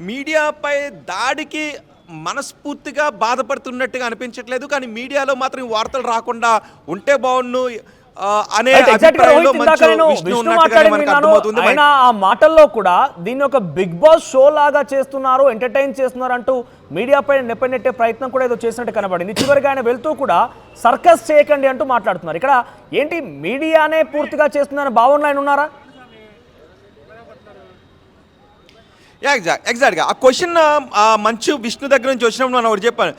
మీడియాపై దాడికి మనస్ఫూర్తిగా బాధపడుతున్నట్టుగా అనిపించట్లేదు, కానీ మీడియాలో మాత్రం వార్తలు రాకుండా ఉంటే బాగుండు అనే అభిప్రాయంలో విష్ణు మాట్లాడింది. ఆయన ఆ మాటల్లో కూడా దీన్ని ఒక బిగ్ బాస్ షో లాగా చేస్తున్నారు, ఎంటర్టైన్ చేస్తున్నారు అంటూ మీడియాపై నెప్పనెట్టే ప్రయత్నం కూడా ఏదో చేసినట్టు కనబడింది. చివరిగా ఆయన వెళ్తూ కూడా సర్కస్ చేయకండి అంటూ మాట్లాడుతున్నారు. ఇక్కడ ఏంటి, మీడియానే పూర్తిగా చేస్తున్నారని భావనలో ఆయన ఉన్నారా? ఎగ్జాక్ట్గా ఆ క్వశ్చన్ మంచు విష్ణు దగ్గర నుంచి వచ్చినప్పుడు మనం ఒకటి చెప్పాను,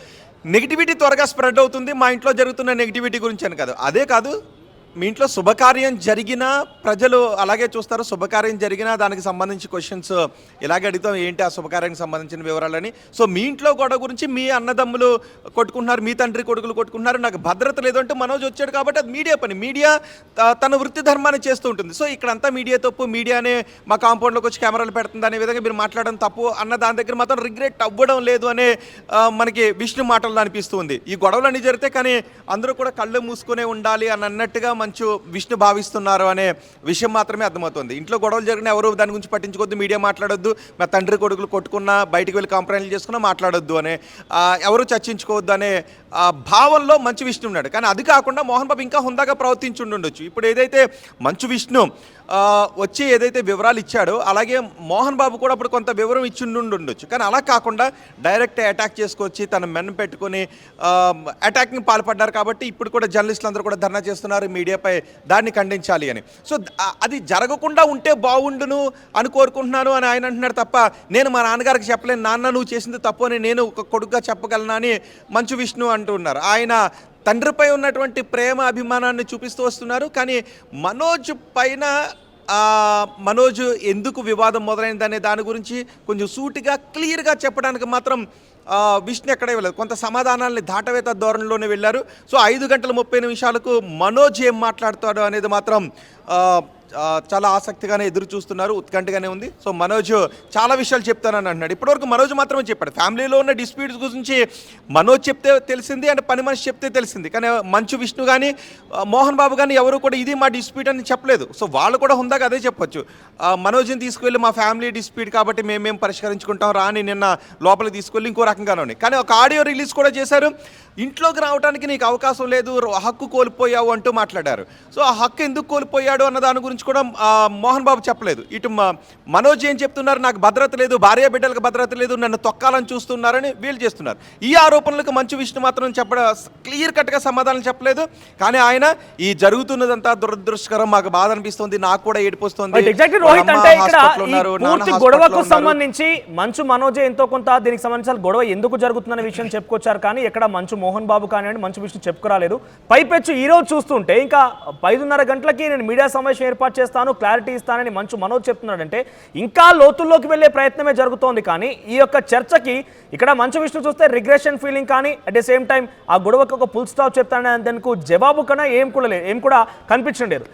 నెగిటివిటీ త్వరగా స్ప్రెడ్ అవుతుంది, మా ఇంట్లో జరుగుతున్న నెగిటివిటీ గురించి అని కాదు. అదే కాదు, మీ ఇంట్లో శుభకార్యం జరిగినా ప్రజలు అలాగే చూస్తారు, శుభకార్యం జరిగినా దానికి సంబంధించి క్వశ్చన్స్ ఇలాగే అడుగుతాం, ఏంటి ఆ శుభకార్యానికి సంబంధించిన వివరాలని. సో మీ ఇంట్లో గొడవ గురించి మీ అన్నదమ్ములు కొట్టుకుంటున్నారు, మీ తండ్రి కొడుకులు కొట్టుకుంటున్నారు, నాకు భద్రత లేదు అంటే మనోజ్ వచ్చాడు కాబట్టి అది మీడియా పని. మీడియా తన వృత్తి ధర్మాన్ని చేస్తూ ఉంటుంది. సో ఇక్కడంతా మీడియా తప్పు, మీడియానే మా కాంపౌండ్లోకి వచ్చి కెమెరాలు పెడుతుంది అనే విధంగా మీరు మాట్లాడడం తప్పు అన్న దాని దగ్గర మాత్రం రిగ్రెట్ అవ్వడం లేదు అనే మనకి విష్ణు మాటల్లో అనిపిస్తుంది. ఈ గొడవలన్నీ జరిగితే కానీ అందరూ కూడా కళ్ళు మూసుకునే ఉండాలి అని అన్నట్టుగా మంచు విష్ణు భావిస్తున్నారు అనే విషయం మాత్రమే అర్థమవుతుంది. ఇంట్లో గొడవలు జరిగిన ఎవరు దాని గురించి పట్టించుకోవద్దు, మీడియా మాట్లాడొద్దు, మా తండ్రి కొడుకులు కొట్టుకున్నా బయటికి వెళ్ళి కంప్లైంట్లు చేసుకున్నా మాట్లాడొద్దు అనే, ఎవరు చర్చించుకోవద్దు అనే భావంలో మంచు విష్ణు ఉన్నాడు. కానీ అది కాకుండా మోహన్ బాబు ఇంకా హుందాగా ప్రవర్తించుండొచ్చు. ఇప్పుడు ఏదైతే మంచు విష్ణు వచ్చి ఏదైతే వివరాలు ఇచ్చాడో అలాగే మోహన్ బాబు కూడా అప్పుడు కొంత వివరం ఇచ్చిండుండొచ్చు. కానీ అలా కాకుండా డైరెక్ట్ అటాక్ చేసుకొచ్చి తన మెన్ పెట్టుకొని అటాక్ని పాల్పడ్డారు. కాబట్టి ఇప్పుడు కూడా జర్నలిస్టులు అందరూ కూడా ధర్నా చేస్తున్నారు మీడియాపై, దాన్ని ఖండించాలి అని. సో అది జరగకుండా ఉంటే బాగుండును అని కోరుకుంటున్నాను అని ఆయన అంటున్నాడు తప్ప, నేను మా నాన్నగారికి చెప్పలేను, నాన్న నువ్వు చేసింది తప్పు అని నేను ఒక కొడుకుగా చెప్పగలనా అని మంచు విష్ణు అంటున్నారు. ఆయన తండ్రిపై ఉన్నటువంటి ప్రేమ అభిమానాన్ని చూపిస్తూ వస్తున్నారు. కానీ మనోజ్ పైన మనోజ్ ఎందుకు వివాదం మొదలైందనే దాని గురించి కొంచెం సూటిగా క్లియర్గా చెప్పడానికి మాత్రం విష్ణు ఎక్కడే వెళ్ళదు, కొంత సమాధానాల్ని దాటవేత ధోరణిలోనే వెళ్ళారు. సో 5:30 మనోజ్ ఏం మాట్లాడతాడు అనేది మాత్రం చాలా ఆసక్తిగానే ఎదురు చూస్తున్నారు, ఉత్కంఠగానే ఉంది. సో మనోజ్ చాలా విషయాలు చెప్తానని అంటున్నాడు. ఇప్పటివరకు మనోజ్ మాత్రమే చెప్పాడు. ఫ్యామిలీలో ఉన్న డిస్ప్యూట్స్ గురించి మనోజ్ చెప్తే తెలిసింది, అంటే పని మనిషి చెప్తే తెలిసింది. కానీ మంచు విష్ణు కానీ మోహన్ బాబు కానీ ఎవరు కూడా ఇది మా డిస్ప్యూట్ అని చెప్పలేదు. సో వాళ్ళు కూడా హుందాగా అదే చెప్పొచ్చు, మనోజ్ని తీసుకువెళ్ళి మా ఫ్యామిలీ డిస్ప్యూట్ కాబట్టి మేము పరిష్కరించుకుంటాం రాని నిన్న లోపలికి తీసుకెళ్ళి ఇంకో రకంగానే ఉన్నాయి. కానీ ఒక ఆడియో రిలీజ్ కూడా చేశారు, ఇంట్లోకి రావడానికి నీకు అవకాశం లేదు, హక్కు కోల్పోయావు అంటూ మాట్లాడారు. సో ఆ హక్కు ఎందుకు కోల్పోయాడు అన్న దాని గురించి కూడా మోహన్ బాబు చెప్పలేదు. ఇటు మనోజ్ ఏం చెప్తున్నారు, నాకు భద్రత లేదు, భార్య బిడ్డలకు భద్రత లేదు, నన్ను తొక్కాలని చూస్తున్నారని వీళ్ళు చేస్తున్నారు. ఈ ఆరోపణలకు మంచు విష్ణు మాత్రం క్లియర్ కట్గా సమాధానం చెప్పలేదు. కానీ ఆయన ఈ జరుగుతున్నదంతా దురదృష్టకరం, మాకు బాధ అనిపిస్తుంది, నాకు కూడా ఏడిపోతుంది. గొడవకు సంబంధించి మంచు మనోజ్ ఎంతో కొంత దీనికి సంబంధించిన గొడవ ఎందుకు జరుగుతుందనే విషయం చెప్పుకొచ్చారు. కానీ ఎక్కడ మంచు మోహన్ బాబు కానివ్వండి, మంచు విష్ణు చెప్పుకురాలేదు. పైపెచ్చు ఈ రోజు చూస్తుంటే ఇంకా 5:30 గంటలకి నేను మీడియా సమావేశం ఏర్పాటు చేస్తాను, క్లారిటీ ఇస్తానని మంచు మనోజ్ చెప్తున్నాడంటే ఇంకా లోతుల్లోకి వెళ్ళే ప్రయత్నమే జరుగుతోంది. కానీ ఈ యొక్క చర్చకి ఇక్కడ మంచు విష్ణు చూస్తే రిగ్రెషన్ ఫీలింగ్ కానీ అట్ ద సేమ్ టైం ఆ గొడవకు ఒక ఫుల్ స్టాప్ చెప్తానని దానికి జవాబు కన్నా ఏం కూడా కనిపించడం లేదు.